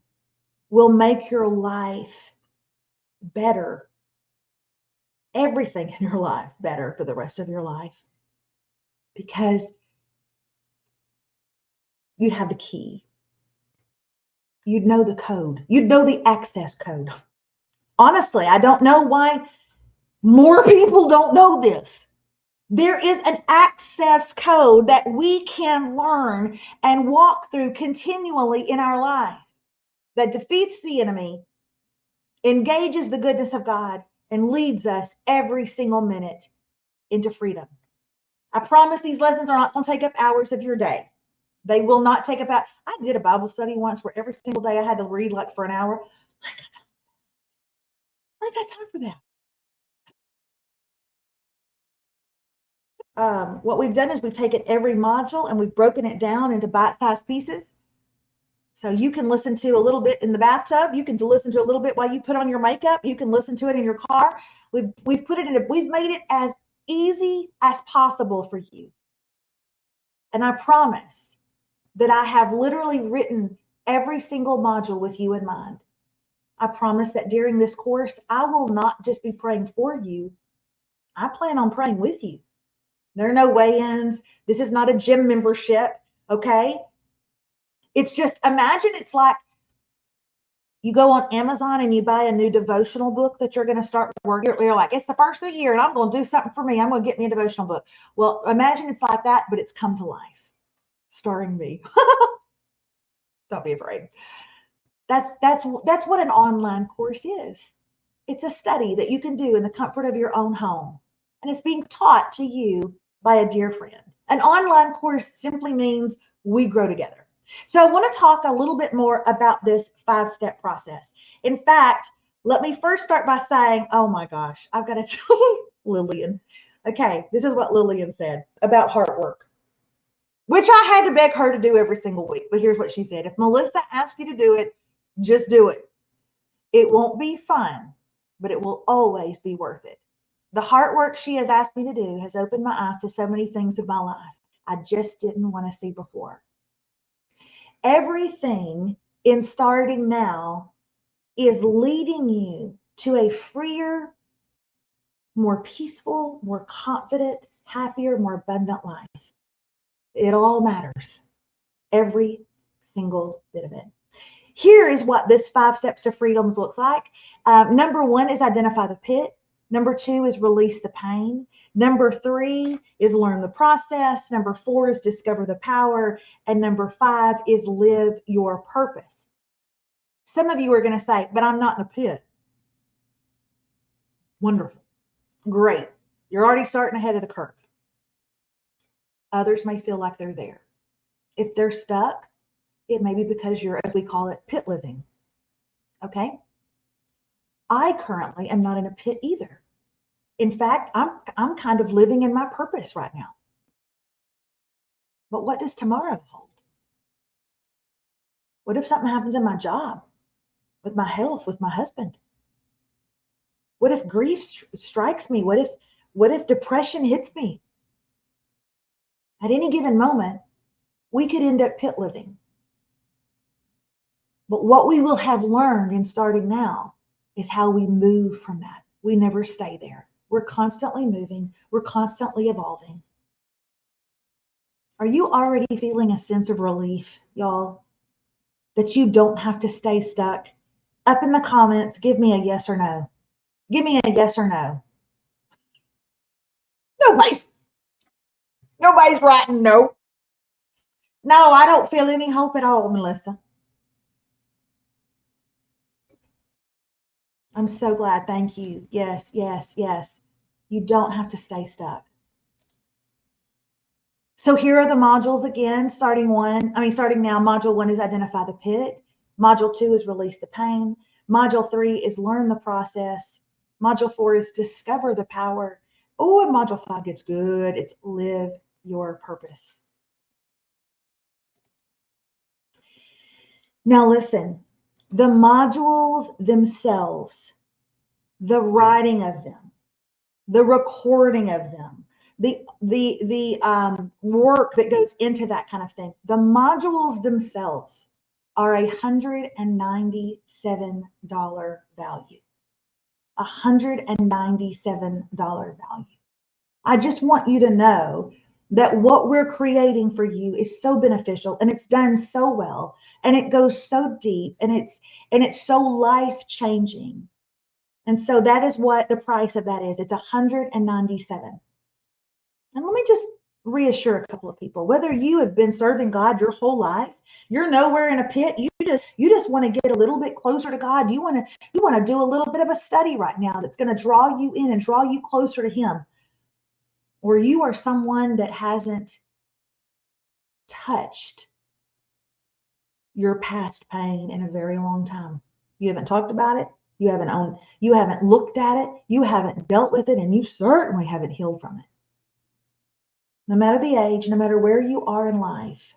will make your life better? Everything in your life better for the rest of your life, because you'd have the key. You'd know the code. You'd know the access code. Honestly, I don't know why more people don't know this. There is an access code that we can learn and walk through continually in our life that defeats the enemy, engages the goodness of God, and leads us every single minute into freedom. I promise these lessons are not going to take up hours of your day. They will not take up. I did a Bible study once where every single day I had to read like for an hour. I got time for that. What we've done is we've taken every module and we've broken it down into bite-sized pieces. So you can listen to a little bit in the bathtub. You can listen to a little bit while you put on your makeup. You can listen to it in your car. We've made it as easy as possible for you. And I promise that I have literally written every single module with you in mind. I promise that during this course, I will not just be praying for you. I plan on praying with you. There are no weigh-ins. This is not a gym membership, okay? It's just, imagine it's like you go on Amazon and you buy a new devotional book that you're going to start working. You're like, it's the first of the year and I'm going to do something for me. I'm going to get me a devotional book. Well, imagine it's like that, but it's come to life, starring me. Don't be afraid. That's what an online course is. It's a study that you can do in the comfort of your own home. And it's being taught to you by a dear friend. An online course simply means we grow together. So I want to talk a little bit more about this 5-step process. In fact, let me first start by saying, oh my gosh, I've got to tell you, Lillian. Okay, this is what Lillian said about heart work, which I had to beg her to do every single week. But here's what she said. If Melissa asks you to do it, just do it. It won't be fun, but it will always be worth it. The heart work she has asked me to do has opened my eyes to so many things in my life I just didn't want to see before. Everything in starting now is leading you to a freer, more peaceful, more confident, happier, more abundant life. It all matters. Every single bit of it. Here is what this 5 steps to freedoms looks like. Number 1 is identify the pit. Number 2 is release the pain. Number 3 is learn the process. Number 4 is discover the power. And number 5 is live your purpose. Some of you are going to say, but I'm not in a pit. Wonderful. Great. You're already starting ahead of the curve. Others may feel like they're there. If they're stuck, it may be because you're, as we call it, pit living. Okay? I currently am not in a pit either. In fact, I'm kind of living in my purpose right now. But what does tomorrow hold? What if something happens in my job, with my health, with my husband? What if grief strikes me? What if depression hits me? At any given moment, we could end up pit living. But what we will have learned in starting now is how we move from that. We never stay there. We're constantly moving. We're constantly evolving. Are you already feeling a sense of relief, y'all, that you don't have to stay stuck? Up in the comments, give me a yes or no. Give me a yes or no. Nobody's writing no. No, I don't feel any hope at all, Melissa. I'm so glad. Thank you. Yes, yes, yes. You don't have to stay stuck. So here are the modules again, starting now. Module 1 is identify the pit. Module 2 is release the pain. Module 3 is learn the process. Module 4 is discover the power. Oh, and module 5 gets good. It's live your purpose. Now listen, the modules themselves, the writing of them, the recording of them, the work that goes into that kind of thing, the modules themselves are $197 value. $197 value. I just want you to know that what we're creating for you is so beneficial, and it's done so well, and it goes so deep, and it's so life-changing. And so that is what the price of that is. It's $197. And let me just reassure a couple of people, whether you have been serving God your whole life, you're nowhere in a pit, you just want to get a little bit closer to God, you want to do a little bit of a study right now that's going to draw you in and draw you closer to Him, or you are someone that hasn't touched your past pain in a very long time. You haven't talked about it, you haven't looked at it, you haven't dealt with it, and you certainly haven't healed from it. No matter the age, no matter where you are in life,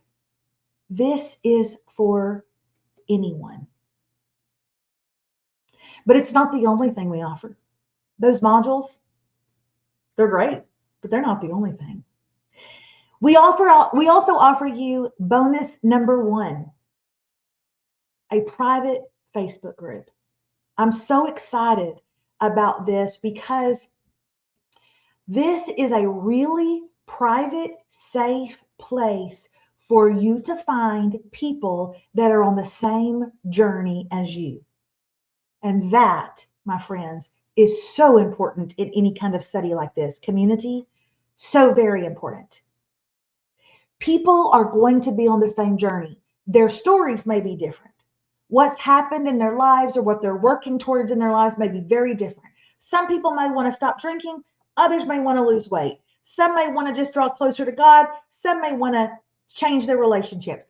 this is for anyone. But it's not the only thing we offer. Those modules, they're great, but they're not the only thing. We also offer you bonus number 1, a private Facebook group. I'm so excited about this because this is a really private, safe place for you to find people that are on the same journey as you. And that, my friends, is so important in any kind of study like this. Community, so very important. People are going to be on the same journey. Their stories may be different. What's happened in their lives or what they're working towards in their lives may be very different. Some people may want to stop drinking. Others may want to lose weight. Some may want to just draw closer to God. Some may want to change their relationships.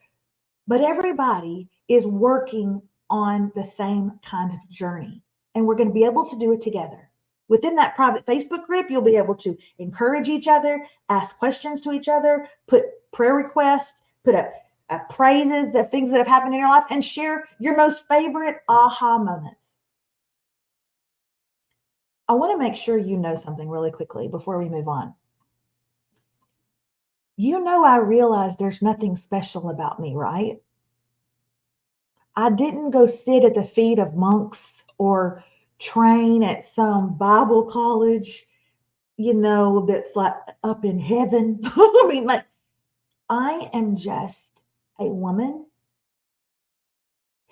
But everybody is working on the same kind of journey. And we're going to be able to do it together. Within that private Facebook group, you'll be able to encourage each other, ask questions to each other, put prayer requests, put up praises, the things that have happened in your life, and share your most favorite aha moments. I want to make sure you know something really quickly before we move on. You know, I realize there's nothing special about me, right? I didn't go sit at the feet of monks or train at some Bible college, that's like up in heaven. I mean, like, I am just a woman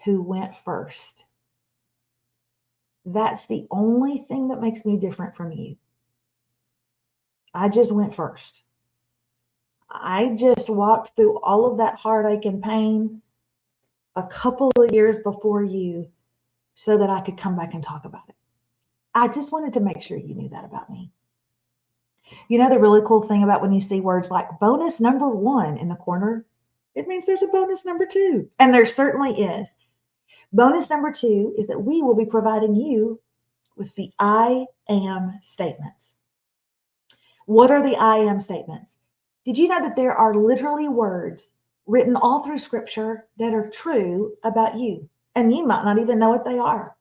who went first. That's the only thing that makes me different from you. I just went first. I just walked through all of that heartache and pain a couple of years before you so that I could come back and talk about it. I just wanted to make sure you knew that about me. You know, the really cool thing about when you see words like bonus number 1 in the corner, it means there's a bonus number 2. And there certainly is. Bonus number 2 is that we will be providing you with the I am statements. What are the I am statements? Did you know that there are literally words written all through scripture that are true about you? And you might not even know what they are,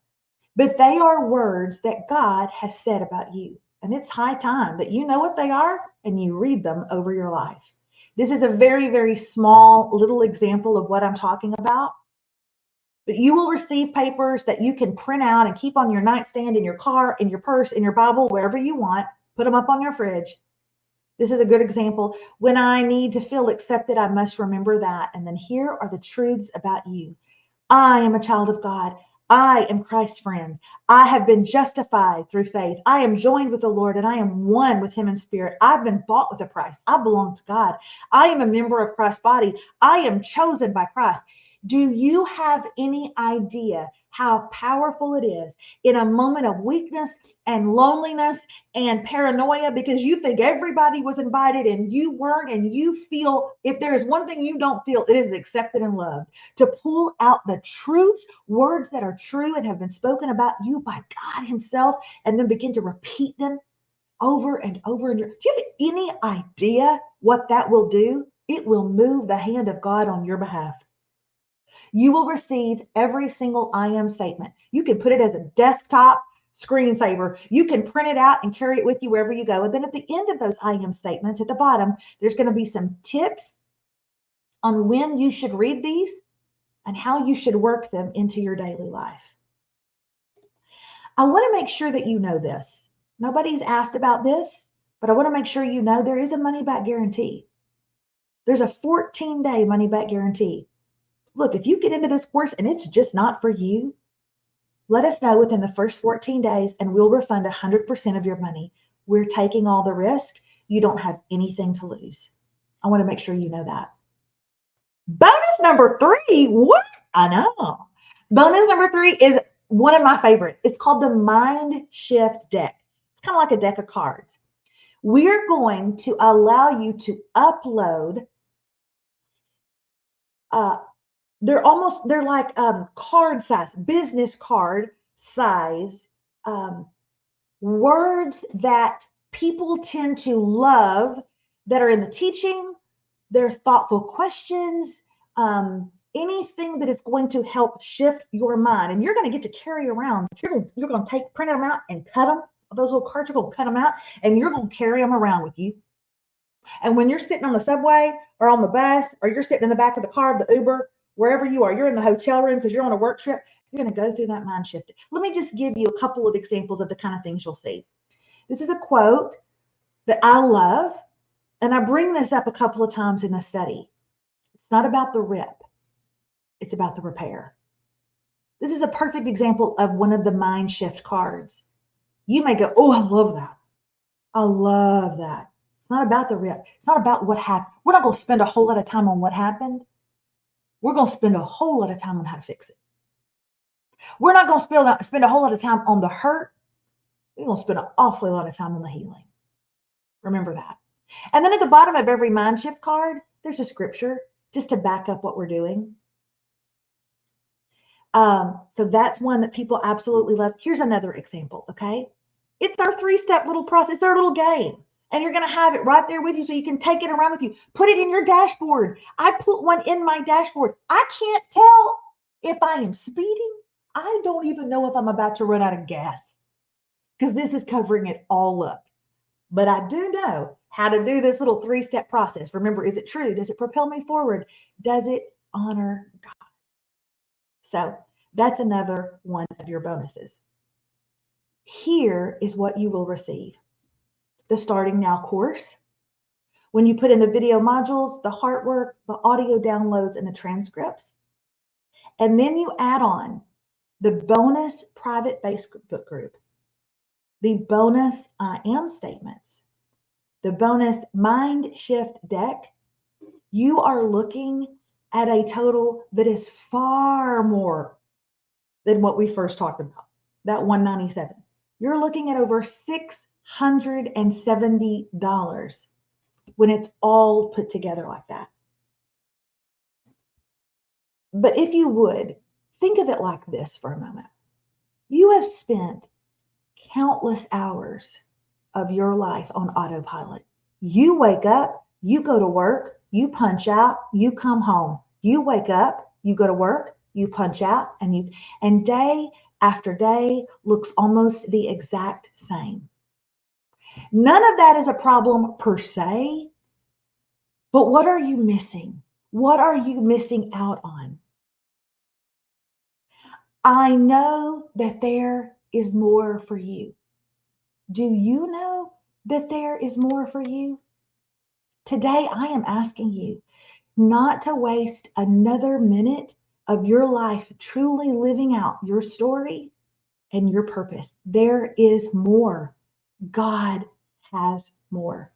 but they are words that God has said about you. And it's high time that you know what they are and you read them over your life. This is a very, very small little example of what I'm talking about. But you will receive papers that you can print out and keep on your nightstand, in your car, in your purse, in your Bible, wherever you want. Put them up on your fridge. This is a good example. When I need to feel accepted, I must remember that. And then here are the truths about you. I am a child of God. I am Christ's friend. I have been justified through faith. I am joined with the Lord and I am one with him in spirit. I've been bought with a price. I belong to God. I am a member of Christ's body. I am chosen by Christ. Do you have any idea how powerful it is in a moment of weakness and loneliness and paranoia because you think everybody was invited and you weren't, and you feel, if there is one thing you don't feel, it is accepted and loved, to pull out the truths, words that are true and have been spoken about you by God himself, and then begin to repeat them over and over. Do you have any idea what that will do? It will move the hand of God on your behalf. You will receive every single I am statement. You can put it as a desktop screensaver. You can print it out and carry it with you wherever you go. And then at the end of those I am statements, at the bottom, there's going to be some tips on when you should read these and how you should work them into your daily life. I want to make sure that you know this. Nobody's asked about this, but I want to make sure you know there is a money back guarantee. There's a 14-day money back guarantee. Look, if you get into this course and it's just not for you, let us know within the first 14 days and we'll refund 100% of your money. We're taking all the risk. You don't have anything to lose. I want to make sure you know that. Bonus number 3. What? I know. Bonus number 3 is one of my favorites. It's called the Mind Shift deck. It's kind of like a deck of cards. We're going to allow you to upload they're like card size, business card size words that people tend to love that are in the teaching. They're thoughtful questions, anything that is going to help shift your mind. And you're going to get to carry around. You're going to print them out and cut them. Those little cards, you're going to cut them out and you're going to carry them around with you. And when you're sitting on the subway or on the bus, or you're sitting in the back of the car, the Uber, wherever you are, you're in the hotel room because you're on a work trip, you're going to go through that mind shift. Let me just give you a couple of examples of the kind of things you'll see. This is a quote that I love, and I bring this up a couple of times in the study. It's not about the rip. It's about the repair. This is a perfect example of one of the mind shift cards. You may go, oh, I love that. I love that. It's not about the rip. It's not about what happened. We're not going to spend a whole lot of time on what happened. We're going to spend a whole lot of time on how to fix it. We're not going to spend a whole lot of time on the hurt. We're going to spend an awfully lot of time on the healing. Remember that. And then at the bottom of every mind shift card, there's a scripture just to back up what we're doing. So that's one that people absolutely love. Here's another example, okay? It's our 3-step little process. It's our little game. And you're going to have it right there with you so you can take it around with you. Put it in your dashboard. I put one in my dashboard. I can't tell if I am speeding. I don't even know if I'm about to run out of gas because this is covering it all up. But I do know how to do this little 3-step process. Remember, is it true? Does it propel me forward? Does it honor God? So that's another one of your bonuses. Here is what you will receive. The Starting Now course. When you put in the video modules, the heart work, the audio downloads, and the transcripts. And then you add on the bonus private Facebook group, the bonus I am statements, the bonus mind shift deck. You are looking at a total that is far more than what we first talked about, that $197. You're looking at over $670 when it's all put together like that. But if you would, think of it like this for a moment. You have spent countless hours of your life on autopilot. You wake up, you go to work, you punch out, you come home. You wake up, you go to work, you punch out, and day after day looks almost the exact same. None of that is a problem per se, but what are you missing? What are you missing out on? I know that there is more for you. Do you know that there is more for you? Today, I am asking you not to waste another minute of your life truly living out your story and your purpose. There is more. God has more.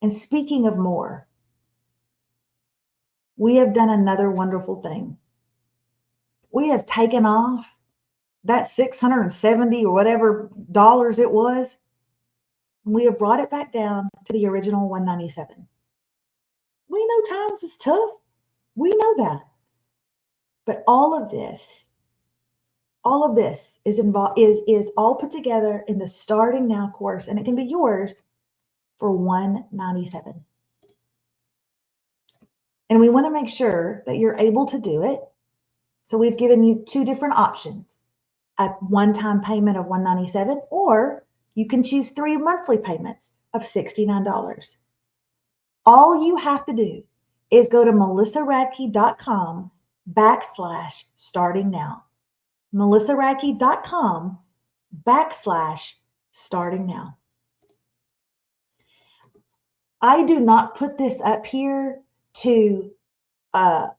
And speaking of more, we have done another wonderful thing. We have taken off that 670 or whatever dollars it was. We have brought it back down to the original 197. We know times is tough. We know that. But all of this is involved is all put together in the Starting Now course, and it can be yours for $197. And we want to make sure that you're able to do it. So we've given you two different options: a one-time payment of $197, or you can choose 3 monthly payments of $69. All you have to do is go to melissaradke.com/starting now. melissaradke.com/starting now. I do not put this up here to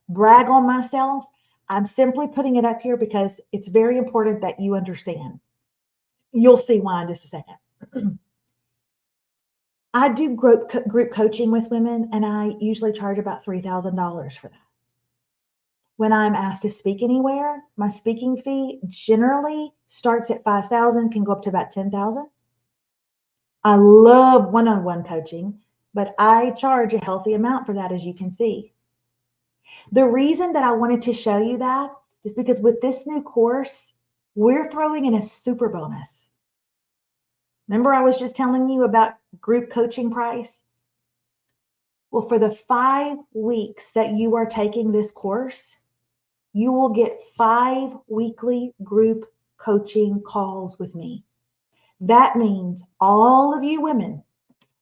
brag on myself. I'm simply putting it up here because it's very important that you understand. You'll see why in just a second. I do group coaching with women, and I usually charge about $3,000 for that. When I'm asked to speak anywhere, my speaking fee generally starts at $5,000, can go up to about $10,000. I love one-on-one coaching, but I charge a healthy amount for that, as you can see. The reason that I wanted to show you that is because with this new course, we're throwing in a super bonus. Remember, I was just telling you about group coaching price? Well, for the 5 weeks that you are taking this course, you will get 5 weekly group coaching calls with me. That means all of you women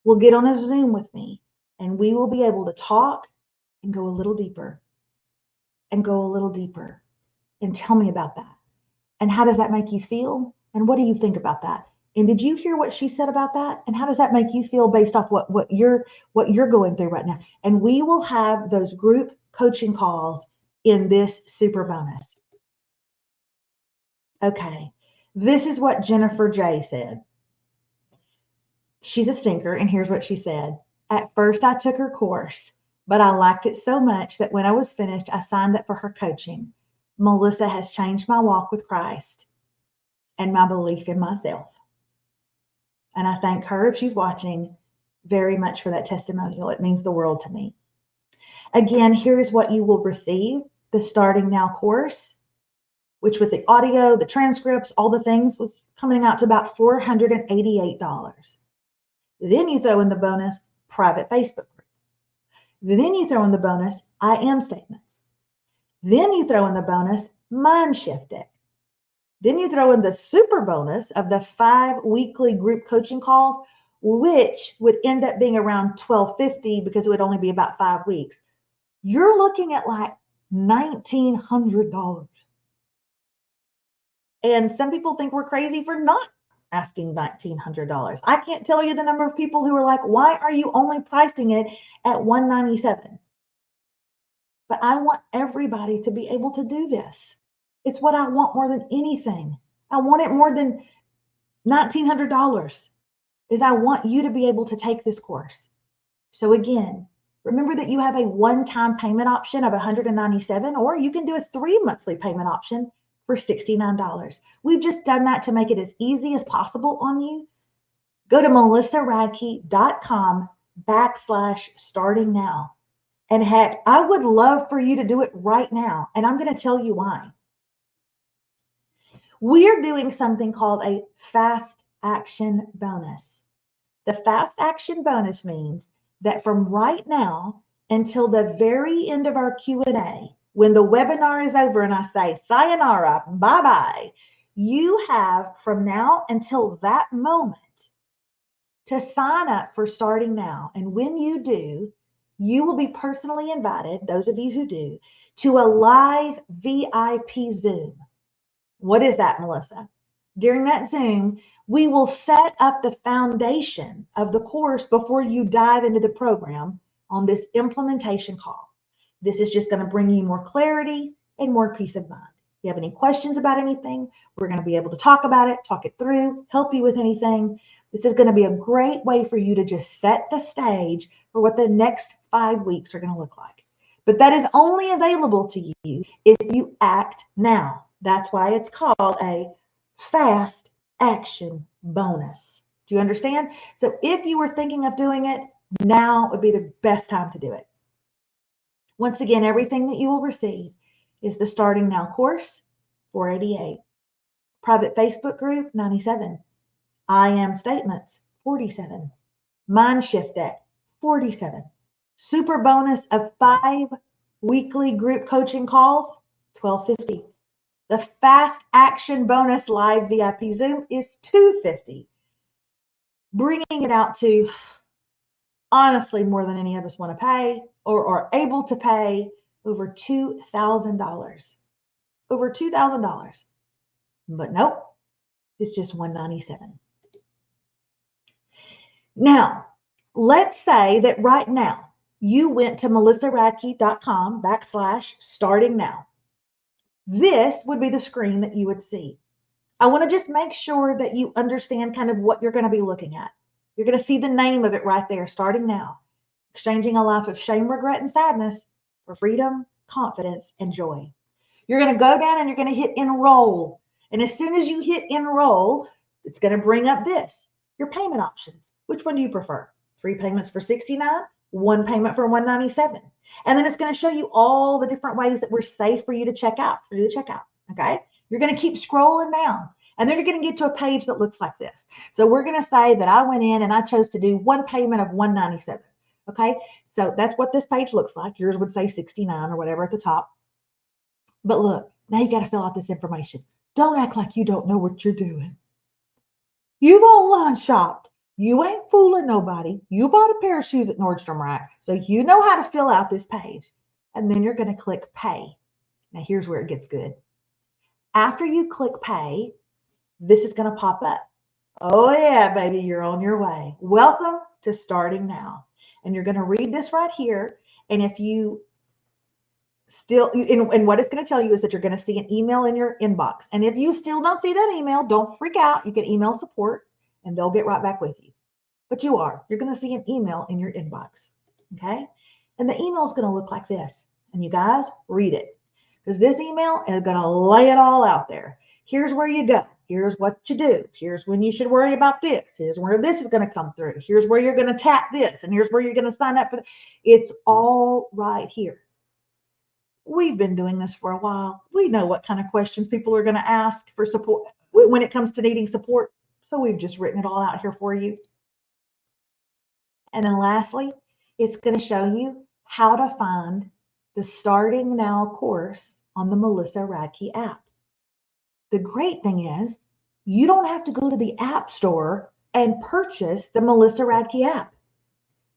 will get on a Zoom with me, and we will be able to talk and go a little deeper and go a little deeper. And tell me about that. And how does that make you feel? And what do you think about that? And did you hear what she said about that? And how does that make you feel based off what you're going through right now? And we will have those group coaching calls in this super bonus. Okay, this is what Jennifer J said. She's a stinker, and here's what she said. At first, I took her course, but I liked it so much that when I was finished, I signed up for her coaching. Melissa has changed my walk with Christ and my belief in myself. And I thank her, if she's watching, very much for that testimonial. It means the world to me. Again, here is what you will receive: the Starting Now course, which with the audio, the transcripts, all the things, was coming out to about $488. Then you throw in the bonus private Facebook group. Then you throw in the bonus I am statements. Then you throw in the bonus mind shift deck. Then you throw in the super bonus of the 5 weekly group coaching calls, which would end up being around $1,250 because it would only be about 5 weeks. You're looking at like $1,900. And some people think we're crazy for not asking $1,900. I can't tell you the number of people who are like, why are you only pricing it at $197? but I want everybody to be able to do this. It's what I want more than anything. I want it more than $1,900 is I want you to be able to take this course. So again, remember that you have a one-time payment option of $197, or you can do a 3 monthly payment option for $69. We've just done that to make it as easy as possible on you. Go to melissaradke.com/starting now. And heck, I would love for you to do it right now. And I'm going to tell you why. We're doing something called a fast action bonus. The fast action bonus means that from right now until the very end of our Q&A, when the webinar is over and I say, sayonara, bye-bye, you have from now until that moment to sign up for Starting Now. And when you do, you will be personally invited, those of you who do, to a live VIP Zoom. What is that, Melissa? During that Zoom, we will set up the foundation of the course before you dive into the program on this implementation call. This is just going to bring you more clarity and more peace of mind. If you have any questions about anything, we're going to be able to talk about it, talk it through, help you with anything. This is going to be a great way for you to just set the stage for what the next 5 weeks are going to look like. But that is only available to you if you act now. That's why it's called a fast action bonus. Do you understand? So if you were thinking of doing it, now would be the best time to do it. Once again, everything that you will receive is the Starting Now course, $488. Private Facebook group, $97. I am statements, $47. Mind Shift Deck, $47. Super bonus of 5 weekly group coaching calls, $12.50. The fast action bonus live VIP Zoom is $250. Bringing it out to honestly more than any of us want to pay or are able to pay, over $2,000. Over $2,000. But nope, it's just $197. Now, let's say that right now you went to melissaradke.com/starting now. This would be the screen that you would see. I want to just make sure that you understand kind of what you're going to be looking at. You're going to see the name of it right there, Starting Now. Exchanging a life of shame, regret, and sadness for freedom, confidence, and joy. You're going to go down and you're going to hit enroll. And as soon as you hit enroll, it's going to bring up this, your payment options. Which one do you prefer? 3 payments for $69, 1 payment for $197. And then it's going to show you all the different ways that we're safe for you to check out, for you to check out. Okay. You're going to keep scrolling down and then you're going to get to a page that looks like this. So we're going to say that I went in and I chose to do 1 payment of $197. Okay. So that's what this page looks like. Yours would say 69 or whatever at the top. But look, now you got to fill out this information. Don't act like you don't know what you're doing. You've online shopped. You ain't fooling nobody. You bought a pair of shoes at Nordstrom Rack, so you know how to fill out this page. And then you're going to click pay. Now here's where it gets good. After you click pay, this is going to pop up. Oh yeah, baby, you're on your way. Welcome to Starting Now. And you're going to read this right here. And if you still, and what it's going to tell you is that you're going to see an email in your inbox. And if you still don't see that email, don't freak out. You can email support and they'll get right back with you. But you're going to see an email in your inbox. Okay. And the email is going to look like this. And you guys read it, because this email is going to lay it all out there. Here's where you go. Here's what you do. Here's when you should worry about this. Here's where this is going to come through. Here's where you're going to tap this. And here's where you're going to sign up for it. It's all right here. We've been doing this for a while. We know what kind of questions people are going to ask for support when it comes to needing support. So we've just written it all out here for you. And then lastly, it's going to show you how to find the Starting Now course on the Melissa Radke app. The great thing is you don't have to go to the App Store and purchase the Melissa Radke app.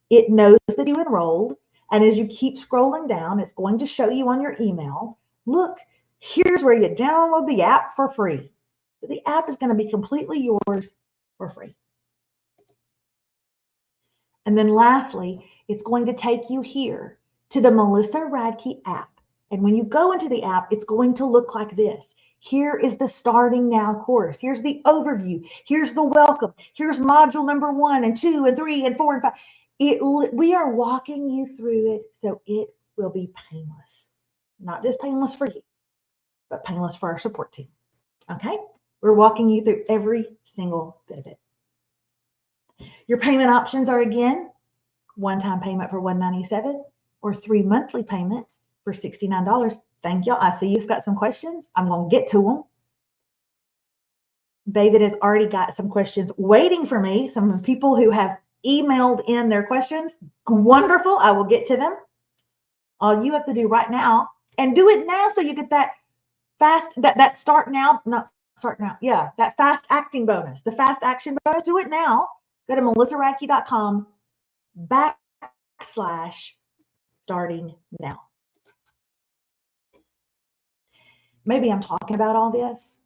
It knows that you enrolled. And as you keep scrolling down, it's going to show you on your email, look, here's where you download the app for free. The app is going to be completely yours for free. And then lastly, it's going to take you here to the Melissa Radke app. And when you go into the app, it's going to look like this. Here is the Starting Now course. Here's the overview. Here's the welcome. Here's module number 1 and 2 and 3 and 4 and 5. We are walking you through it so it will be painless. Not just painless for you, but painless for our support team. Okay? We're walking you through every single bit of it. Your payment options are, again, one-time payment for $197 or 3 monthly payments for $69. Thank y'all. I see you've got some questions. I'm going to get to them. David has already got some questions waiting for me. Some people who have emailed in their questions. Wonderful. I will get to them. All you have to do right now, and do it now so you get that fast, that start now, not start now. Yeah, that fast acting bonus, the fast action bonus. Do it now. Go to melissaradke.com/starting now. Maybe I'm talking about all this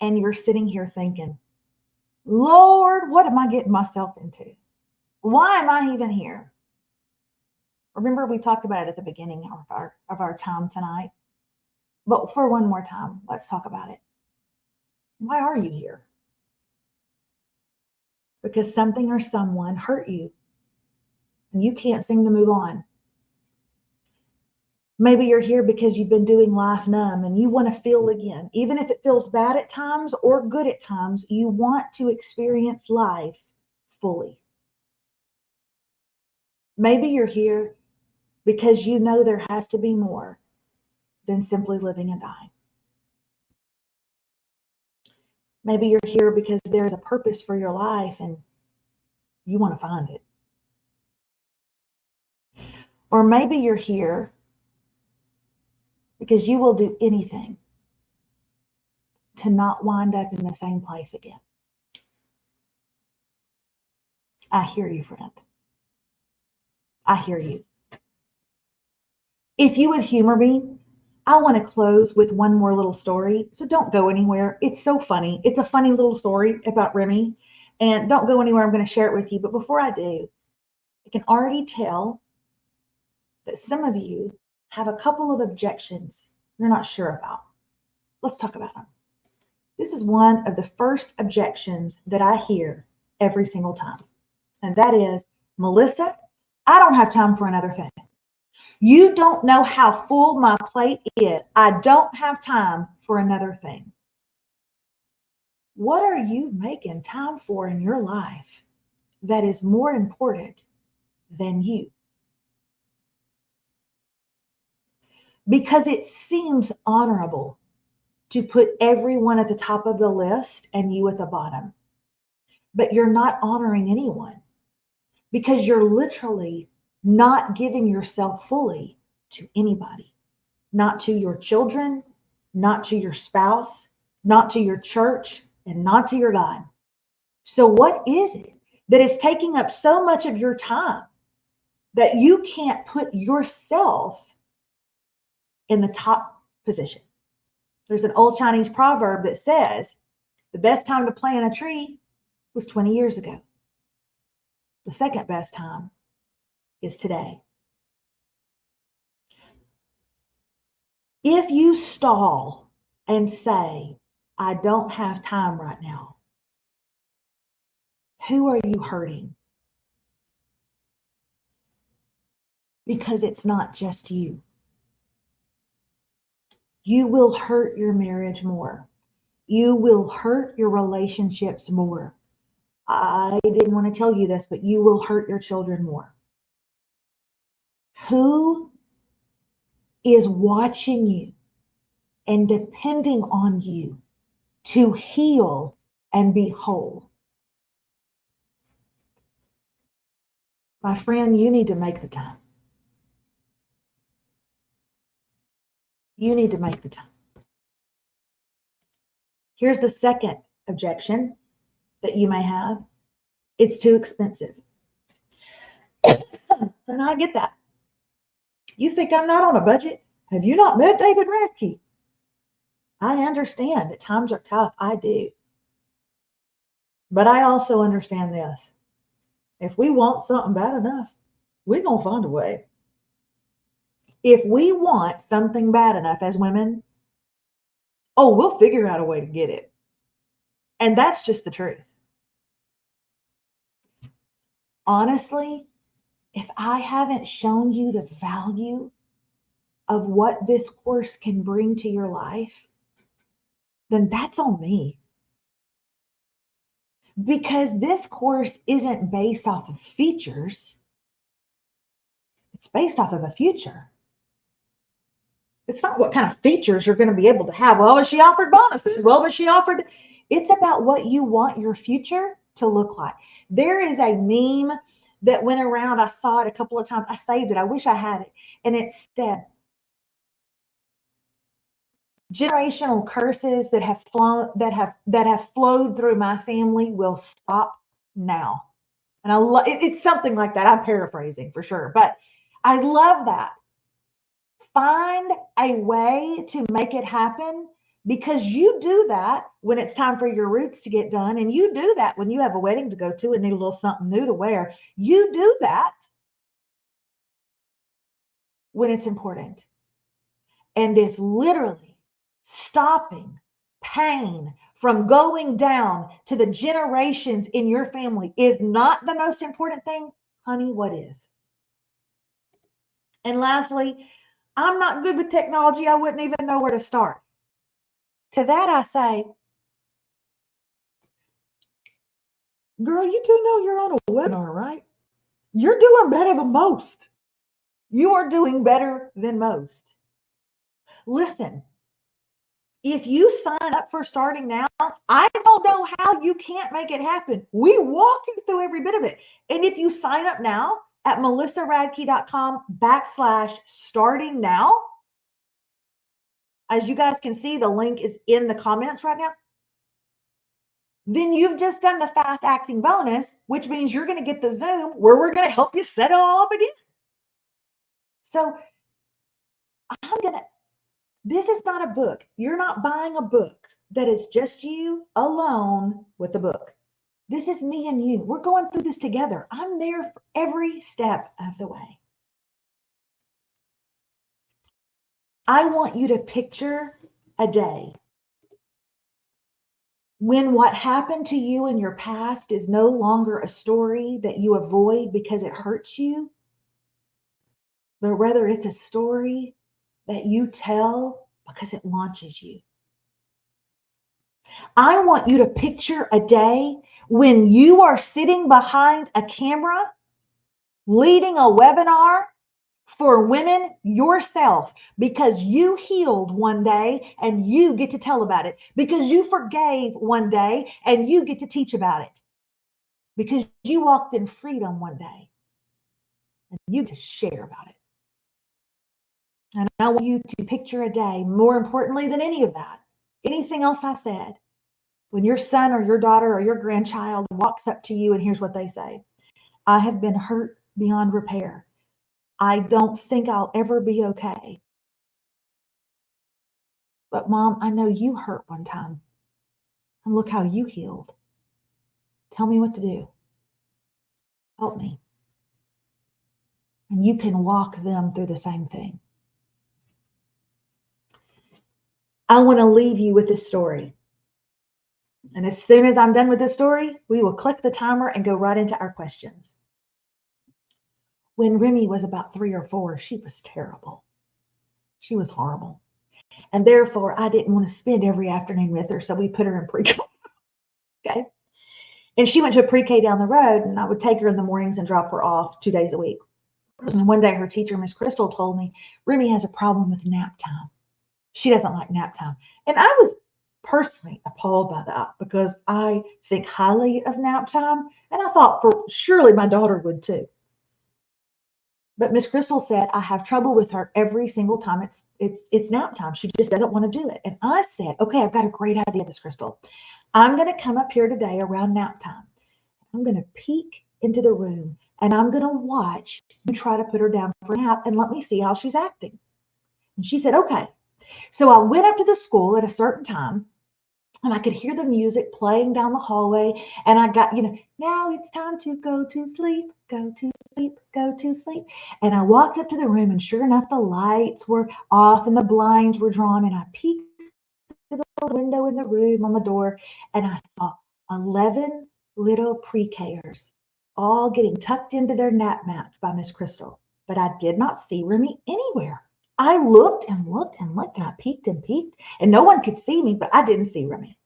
and you're sitting here thinking, Lord, what am I getting myself into? Why am I even here? Remember, we talked about it at the beginning of our time tonight. But for one more time, let's talk about it. Why are you here? Because something or someone hurt you and you can't seem to move on. Maybe you're here because you've been doing life numb and you want to feel again. Even if it feels bad at times or good at times, you want to experience life fully. Maybe you're here because you know there has to be more than simply living and dying. Maybe you're here because there's a purpose for your life and you want to find it. Or maybe you're here because you will do anything to not wind up in the same place again. I hear you, friend. I hear you. If you would humor me, I want to close with one more little story. So don't go anywhere. It's so funny. It's a funny little story about Remy. And don't go anywhere. I'm going to share it with you. But before I do, I can already tell that some of you have a couple of objections you're not sure about. Let's talk about them. This is one of the first objections that I hear every single time. And that is, Melissa, I don't have time for another thing. You don't know how full my plate is. I don't have time for another thing. What are you making time for in your life that is more important than you? Because it seems honorable to put everyone at the top of the list and you at the bottom. But you're not honoring anyone because you're literally not giving yourself fully to anybody. Not to your children, not to your spouse, not to your church, and not to your God. So what is it that is taking up so much of your time that you can't put yourself in the top position? There's an old Chinese proverb that says, the best time to plant a tree was 20 years ago. The second best time is today. If you stall and say, I don't have time right now, who are you hurting? Because it's not just you. You will hurt your marriage more. You will hurt your relationships more. I didn't want to tell you this, but you will hurt your children more. Who is watching you and depending on you to heal and be whole? My friend, you need to make the time. You need to make the time. Here's the second objection that you may have. It's too expensive. And I get that. You think I'm not on a budget? Have you not met David Radke? I understand that times are tough. I do. But I also understand this. If we want something bad enough, we're going to find a way. If we want something bad enough as women, oh, we'll figure out a way to get it. And that's just the truth. Honestly, if I haven't shown you the value of what this course can bring to your life, then that's on me. Because this course isn't based off of features, it's based off of a future. It's not what kind of features you're going to be able to have. Well, but she offered bonuses. Well, but she offered. It's about what you want your future to look like. There is a meme that went around. I saw it a couple of times. I saved it. I wish I had it. And it said, generational curses that have flowed through my family will stop now. And it's something like that. I'm paraphrasing for sure, but I love that. Find a way to make it happen, because you do that when it's time for your roots to get done, and you do that when you have a wedding to go to and need a little something new to wear. You do that when it's important. And if literally stopping pain from going down to the generations in your family is not the most important thing, honey, what is? And lastly, I'm not good with technology. I wouldn't even know where to start. To that I say, girl, you do know you're on a webinar, right? You're doing better than most. You are doing better than most. Listen, if you sign up for Starting Now, I don't know how you can't make it happen. We walk you through every bit of it. And if you sign up now at melissaradke.com/starting now, as you guys can see, the link is in the comments right now. Then you've just done the fast acting bonus, which means you're going to get the Zoom where we're going to help you set it all up again. So this is not a book. You're not buying a book that is just you alone with the book. This is me and you. We're going through this together. I'm there for every step of the way. I want you to picture a day when what happened to you in your past is no longer a story that you avoid because it hurts you, but rather it's a story that you tell because it launches you. I want you to picture a day when you are sitting behind a camera, leading a webinar for women yourself, because you healed one day and you get to tell about it, because you forgave one day and you get to teach about it, because you walked in freedom one day and you just share about it. And I want you to picture a day, more importantly than any of that, anything else I've said, when your son or your daughter or your grandchild walks up to you and here's what they say: I have been hurt beyond repair. I don't think I'll ever be okay. But Mom, I know you hurt one time. And look how you healed. Tell me what to do. Help me. And you can walk them through the same thing. I want to leave you with this story. And as soon as I'm done with this story, we will click the timer and go right into our questions. When Remy was about 3 or 4, she was terrible. She was horrible. And therefore, I didn't want to spend every afternoon with her, so we put her in pre-K. Okay. And she went to a pre-K down the road, and I would take her in the mornings and drop her off 2 days a week. And one day her teacher, Miss Crystal, told me, Remy has a problem with nap time. She doesn't like nap time. And I was personally appalled by that, because I think highly of nap time. And I thought for surely my daughter would too. But Miss Crystal said, I have trouble with her every single time it's nap time. She just doesn't want to do it. And I said, okay, I've got a great idea, Miss Crystal. I'm going to come up here today around nap time. I'm going to peek into the room and I'm going to watch you try to put her down for a nap and let me see how she's acting. And she said, okay. So I went up to the school at a certain time And I could hear the music playing down the hallway. And I got, now it's time to go to sleep, go to sleep, go to sleep. And I walked up to the room, and sure enough, the lights were off and the blinds were drawn. And I peeked through the little window in the room on the door, and I saw 11 little pre-Kers all getting tucked into their nap mats by Miss Crystal. But I did not see Remy anywhere. I looked and looked and looked, and I peeked and peeked, and no one could see me, but I didn't see Remy.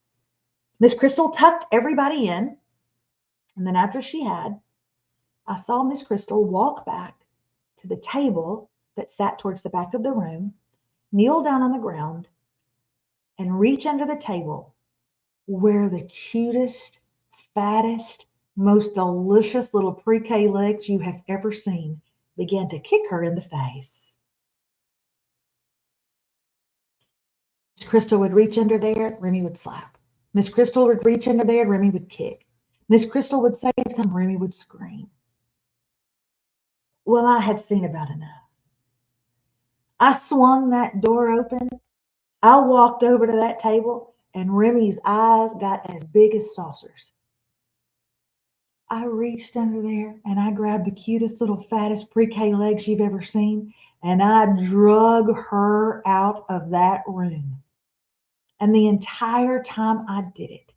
Miss Crystal tucked everybody in, and then after she had, I saw Miss Crystal walk back to the table that sat towards the back of the room, kneel down on the ground, and reach under the table where the cutest, fattest, most delicious little pre-K legs you have ever seen began to kick her in the face. Miss Crystal would reach under there, Remy would slap. Miss Crystal would reach under there, Remy would kick. Miss Crystal would say something, Remy would scream. Well, I had seen about enough. I swung that door open. I walked over to that table, and Remy's eyes got as big as saucers. I reached under there, and I grabbed the cutest little fattest pre-K legs you've ever seen, and I drug her out of that room. And the entire time I did it,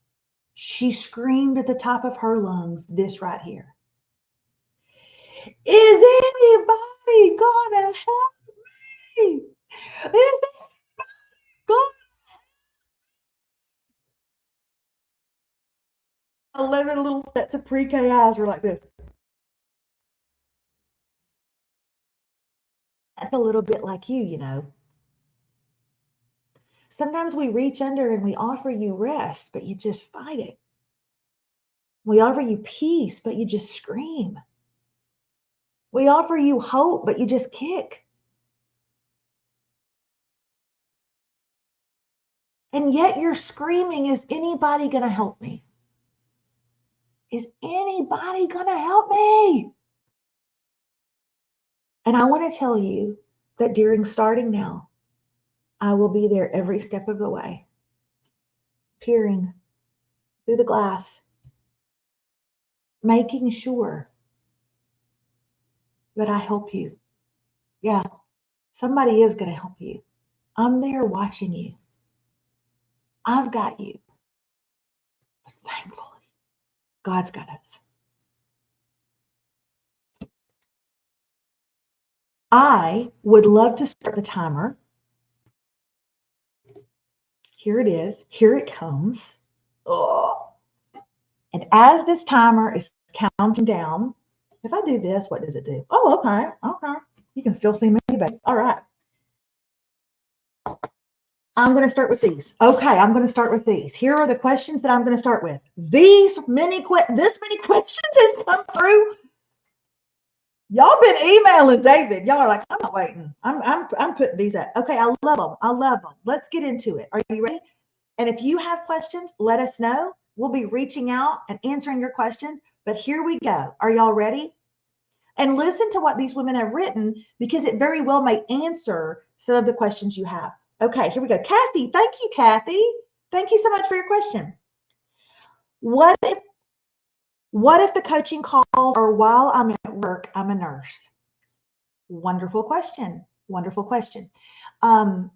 she screamed at the top of her lungs this right here. Is anybody gonna help me? Is anybody gonna? 11 little sets of pre-K eyes were like this. That's a little bit like you. Sometimes we reach under and we offer you rest, but you just fight it. We offer you peace, but you just scream. We offer you hope, but you just kick. And yet you're screaming, is anybody going to help me? Is anybody going to help me? And I want to tell you that during starting now, I will be there every step of the way, peering through the glass, making sure that I help you. Yeah, somebody is going to help you. I'm there watching you. I've got you. But thankfully, God's got us. I would love to start the timer. Here it is. Here it comes. Oh. And as this timer is counting down, if I do this, what does it do? Oh, okay. Okay. You can still see me, but all right. I'm going to start with these. Okay, I'm going to start with these. Here are the questions that I'm going to start with. This many questions has come through. Y'all been emailing David. Y'all are like, I'm not waiting. I'm putting these up. Okay, I love them. I love them. Let's get into it. Are you ready? And if you have questions, let us know. We'll be reaching out and answering your questions. But here we go. Are y'all ready? And listen to what these women have written, because it very well may answer some of the questions you have. Okay, here we go. Kathy, thank you, Kathy. Thank you so much for your question. What if the coaching calls are while I'm at work, I'm a nurse? Wonderful question. Wonderful question. Do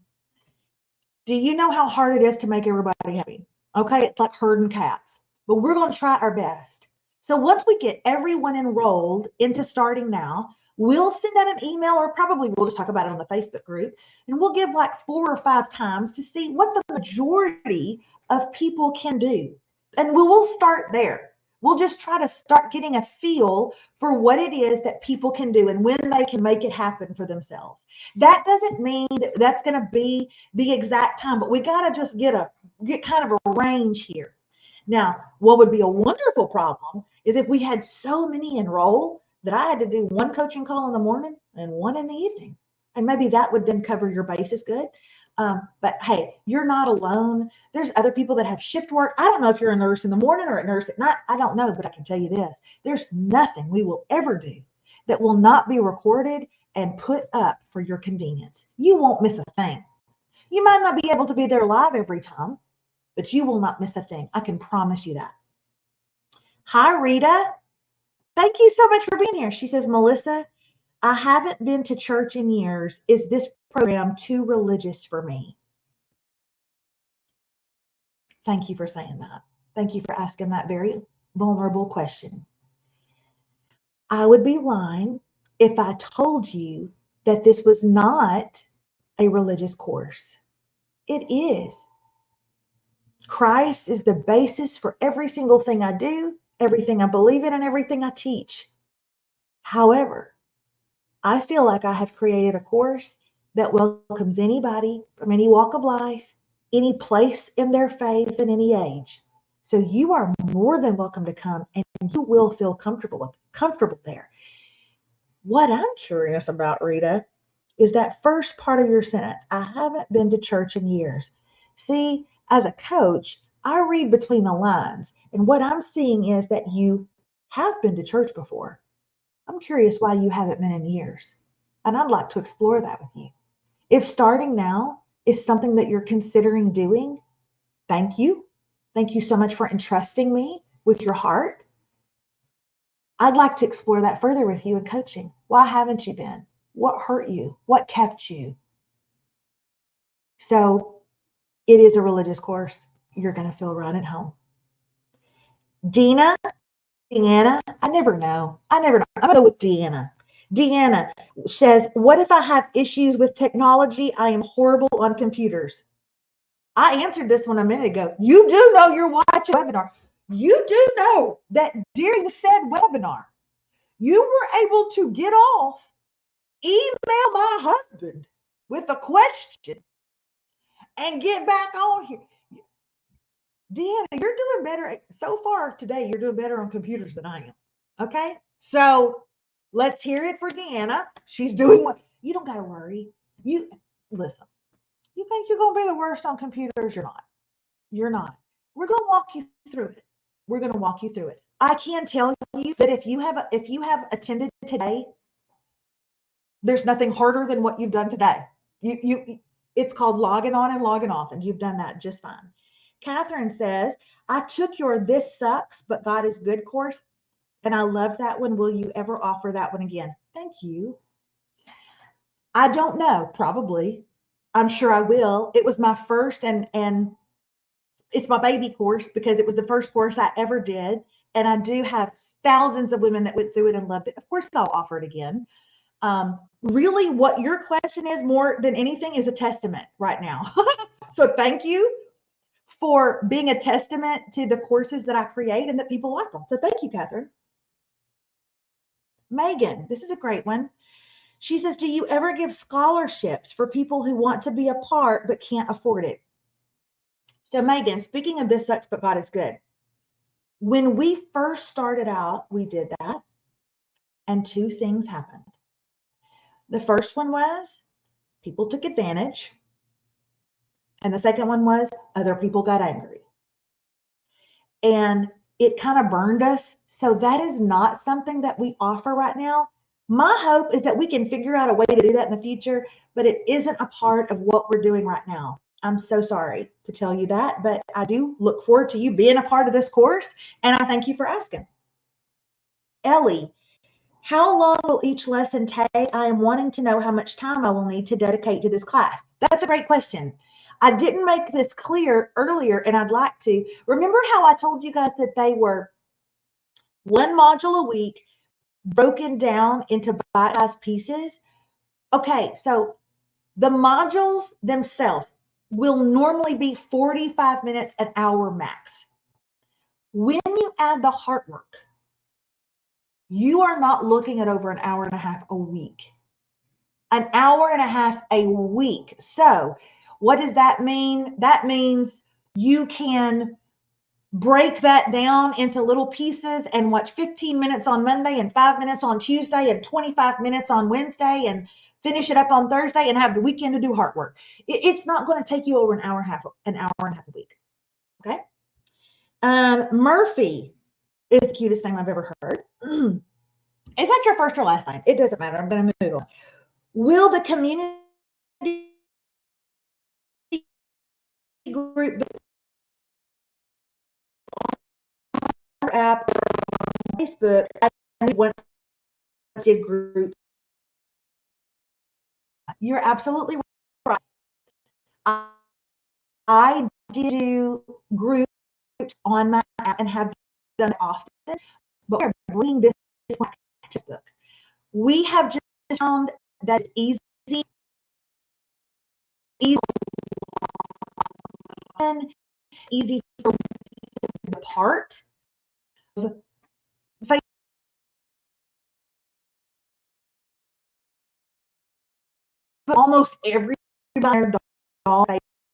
you know how hard it is to make everybody happy? Okay, it's like herding cats, but we're going to try our best. So once we get everyone enrolled into starting now, we'll send out an email, or probably we'll just talk about it on the Facebook group, and we'll give like 4 or 5 times to see what the majority of people can do. And we'll start there. We'll just try to start getting a feel for what it is that people can do and when they can make it happen for themselves. That doesn't mean that that's going to be the exact time, but we got to just get kind of a range here. Now, what would be a wonderful problem is if we had so many enroll that I had to do one coaching call in the morning and one in the evening. And maybe that would then cover your bases good. But hey, you're not alone. There's other people that have shift work. I don't know if you're a nurse in the morning or a nurse at night. I don't know, but I can tell you this. There's nothing we will ever do that will not be recorded and put up for your convenience. You won't miss a thing. You might not be able to be there live every time, but you will not miss a thing. I can promise you that. Hi, Rita. Thank you so much for being here. She says, Melissa, I haven't been to church in years. Is this program too religious for me? Thank you for saying that. Thank you for asking that very vulnerable question. I would be lying if I told you that this was not a religious course. It is. Christ is the basis for every single thing I do, everything I believe in, and everything I teach. However, I feel like I have created a course that welcomes anybody from any walk of life, any place in their faith, and any age. So you are more than welcome to come, and you will feel comfortable there. What I'm curious about, Rita, is that first part of your sentence. I haven't been to church in years. See, as a coach, I read between the lines, and what I'm seeing is that you have been to church before. I'm curious why you haven't been in years, and I'd like to explore that with you. If starting now is something that you're considering doing, thank you. Thank you so much for entrusting me with your heart. I'd like to explore that further with you in coaching. Why haven't you been? What hurt you? What kept you? So it is a religious course. You're going to feel right at home. Deanna, I never know. I'm going to go with Deanna. Deanna says, what if I have issues with technology? I am horrible on computers. I answered this one a minute ago. You do know you're watching a webinar. You do know that during said webinar, you were able to get off, email my husband with a question, and get back on here. Deanna, you're doing better. So far today, you're doing better on computers than I am. Okay? So let's hear it for Deanna. She's doing what you don't gotta worry. You listen, you think you're gonna be the worst on computers? You're not. You're not. We're gonna walk you through it. We're gonna walk you through it. I can tell you that if you have attended today, there's nothing harder than what you've done today. It's called logging on and logging off, and you've done that just fine. Catherine says, I took your This Sucks, But God is Good course, and I loved that one. Will you ever offer that one again? Thank you. I don't know, probably. I'm sure I will. It was my first and it's my baby course because it was the first course I ever did. And I do have thousands of women that went through it and loved it. Of course, I'll offer it again. Really, what your question is more than anything is a testament right now. So thank you for being a testament to the courses that I create and that people like them. So thank you, Catherine. Megan, this is a great one. She says, do you ever give scholarships for people who want to be a part but can't afford it? So Megan, speaking of This Sucks, But God is Good. When we first started out, we did that. And two things happened. The first one was people took advantage. And the second one was other people got angry. And it kind of burned us. So that is not something that we offer right now. My hope is that we can figure out a way to do that in the future, but it isn't a part of what we're doing right now. I'm so sorry to tell you that, but I do look forward to you being a part of this course, and I thank you for asking. Ellie, how long will each lesson take? I am wanting to know how much time I will need to dedicate to this class. That's a great question. I didn't make this clear earlier, and I'd like to. Remember how I told you guys that they were one module a week broken down into bite-sized pieces? Okay, so the modules themselves will normally be 45 minutes, an hour max. When you add the heart work, you are not looking at over an hour and a half a week. An hour and a half a week. So what does that mean? That means you can break that down into little pieces and watch 15 minutes on Monday and 5 minutes on Tuesday and 25 minutes on Wednesday and finish it up on Thursday and have the weekend to do heart work. It's not going to take you over an hour and a half a week. Okay. Murphy is the cutest name I've ever heard. Is that your first or last name? It doesn't matter. I'm going to move on. Will the community group app, Facebook, I want to group. You're absolutely right. I do groups on my app and have done it often, but we're bringing this back to Facebook. We have just found that it's easy for the part of Facebook. Almost everybody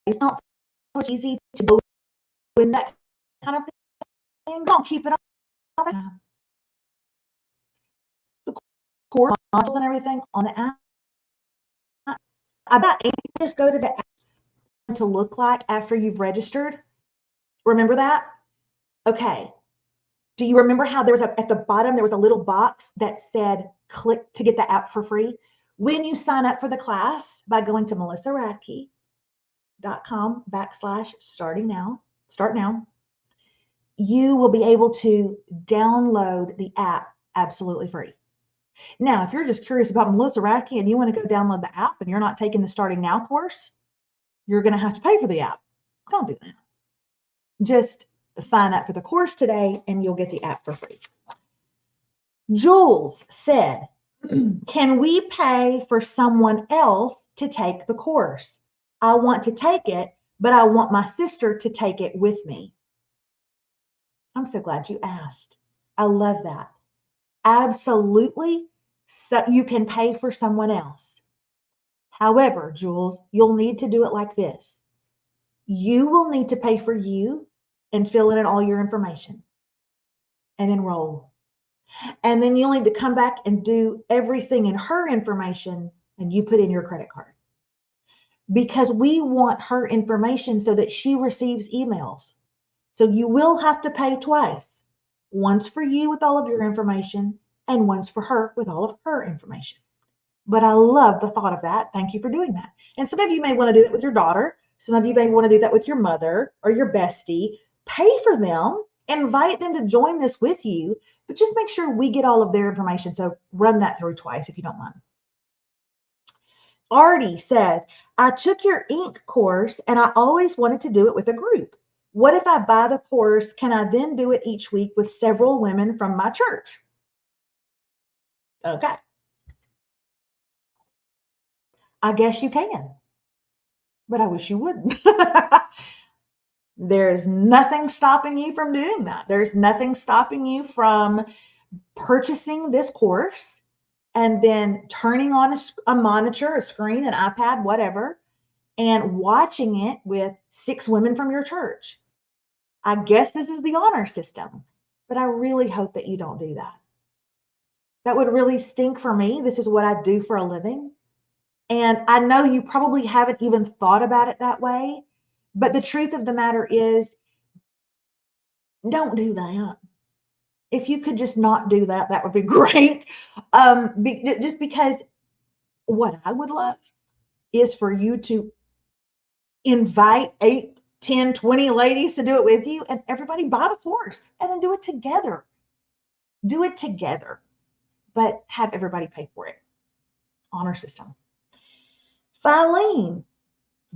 it's not so easy to go in that kind of thing. Don't keep it on the core modules and everything on the app. I bet you just go to the app to look like after you've registered. Remember that? Okay. Do you remember how there was at the bottom, there was a little box that said click to get the app for free? When you sign up for the class by going to melissaradke.com/starting now, start now, you will be able to download the app absolutely free. Now, if you're just curious about Melissa Radke and you want to go download the app and you're not taking the Starting Now course, you're going to have to pay for the app. Don't do that. Just sign up for the course today and you'll get the app for free. Jules said, can we pay for someone else to take the course? I want to take it, but I want my sister to take it with me. I'm so glad you asked. I love that. Absolutely. So you can pay for someone else. However, Jules, you'll need to do it like this. You will need to pay for you and fill in all your information and enroll. And then you'll need to come back and do everything in her information and you put in your credit card. Because we want her information so that she receives emails. So you will have to pay twice. Once for you with all of your information and once for her with all of her information. But I love the thought of that. Thank you for doing that. And some of you may want to do that with your daughter. Some of you may want to do that with your mother or your bestie. Pay for them, invite them to join this with you, but just make sure we get all of their information. So run that through twice if you don't mind. Artie says, I took your ink course and I always wanted to do it with a group. What if I buy the course? Can I then do it each week with several women from my church? Okay. I guess you can, but I wish you wouldn't. There's nothing stopping you from doing that. There's nothing stopping you from purchasing this course and then turning on a monitor, a screen, an iPad, whatever, and watching it with 6 women from your church. I guess this is the honor system, but I really hope that you don't do that. That would really stink for me. This is what I do for a living. And I know you probably haven't even thought about it that way, but the truth of the matter is, don't do that. If you could just not do that, that would be great. Just because what I would love is for you to invite 8, 10, 20 ladies to do it with you and everybody buy the course and then do it together. Do it together, but have everybody pay for it. Honor system. Filene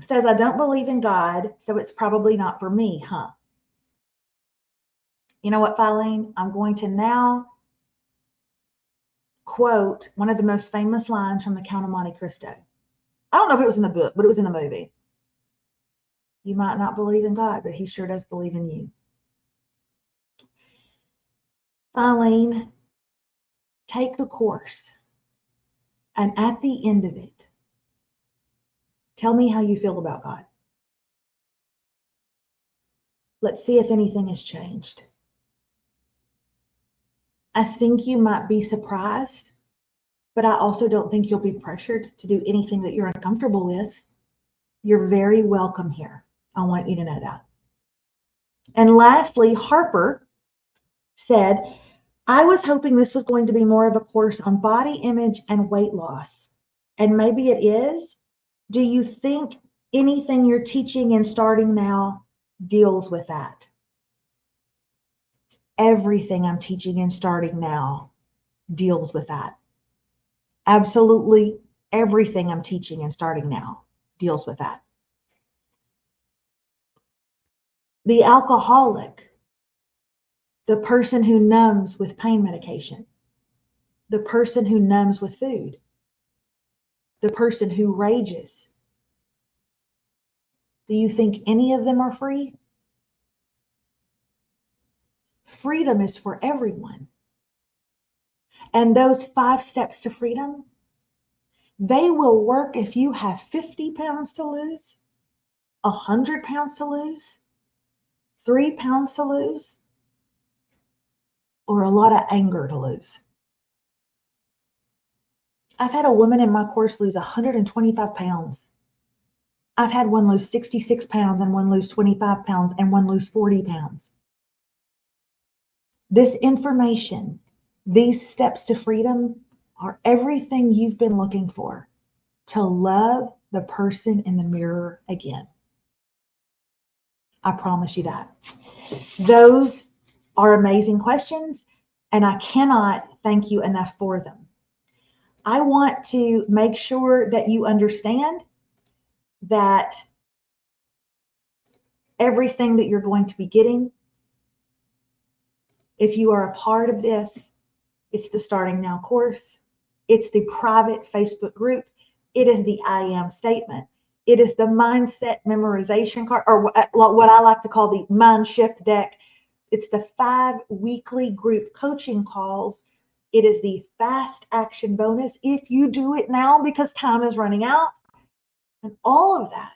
says, I don't believe in God, so it's probably not for me, huh? You know what, Filene? I'm going to now quote one of the most famous lines from the Count of Monte Cristo. I don't know if it was in the book, but it was in the movie. You might not believe in God, but he sure does believe in you. Filene, take the course, and at the end of it, tell me how you feel about God. Let's see if anything has changed. I think you might be surprised, but I also don't think you'll be pressured to do anything that you're uncomfortable with. You're very welcome here. I want you to know that. And lastly, Harper said, I was hoping this was going to be more of a course on body image and weight loss. And maybe it is. Do you think anything you're teaching and starting now deals with that? Everything I'm teaching and starting now deals with that. Absolutely everything I'm teaching and starting now deals with that. The alcoholic, the person who numbs with pain medication, the person who numbs with food, the person who rages. Do you think any of them are free? Freedom is for everyone. And those 5 steps to freedom, they will work if you have 50 pounds to lose, 100 pounds to lose, 3 pounds to lose, or a lot of anger to lose. I've had a woman in my course lose 125 pounds. I've had one lose 66 pounds and one lose 25 pounds and one lose 40 pounds. This information, these steps to freedom are everything you've been looking for to love the person in the mirror again. I promise you that. Those are amazing questions, and I cannot thank you enough for them. I want to make sure that you understand that everything that you're going to be getting, if you are a part of this, it's the Starting Now course. It's the private Facebook group. It is the I am statement. It is the mindset memorization card, or what I like to call the mind shift deck. It's the 5 weekly group coaching calls. It is the fast action bonus if you do it now because time is running out. And all of that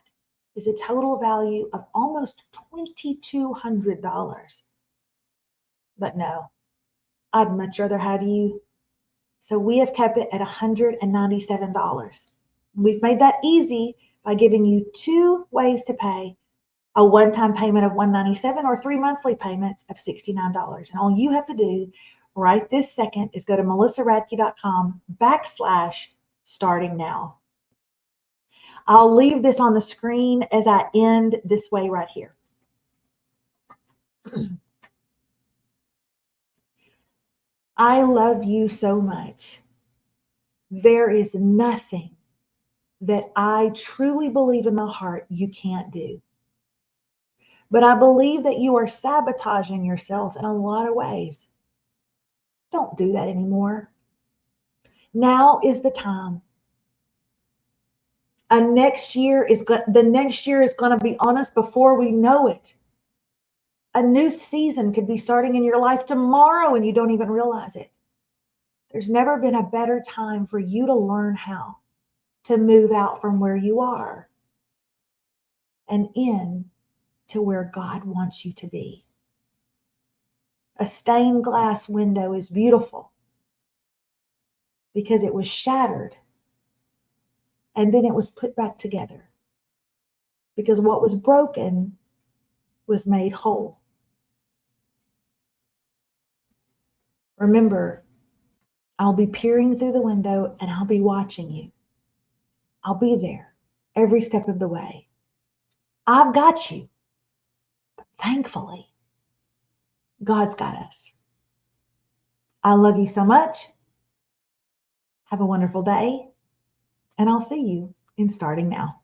is a total value of almost $2,200. But no, I'd much rather have you. So we have kept it at $197. We've made that easy by giving you 2 ways to pay: a one-time payment of $197 or 3 monthly payments of $69. And all you have to do right this second is go to melissaradke.com/starting now. I'll leave this on the screen as I end this way right here. I love you so much. There is nothing that I truly believe in my heart you can't do. But I believe that you are sabotaging yourself in a lot of ways. Don't do that anymore. Now is the time. The next year is going to be on us before we know it. A new season could be starting in your life tomorrow and you don't even realize it. There's never been a better time for you to learn how to move out from where you are and in to where God wants you to be. A stained glass window is beautiful because it was shattered and then it was put back together, because what was broken was made whole. Remember, I'll be peering through the window and I'll be watching you. I'll be there every step of the way. I've got you. But thankfully, God's got us. I love you so much. Have a wonderful day, and I'll see you in Starting Now.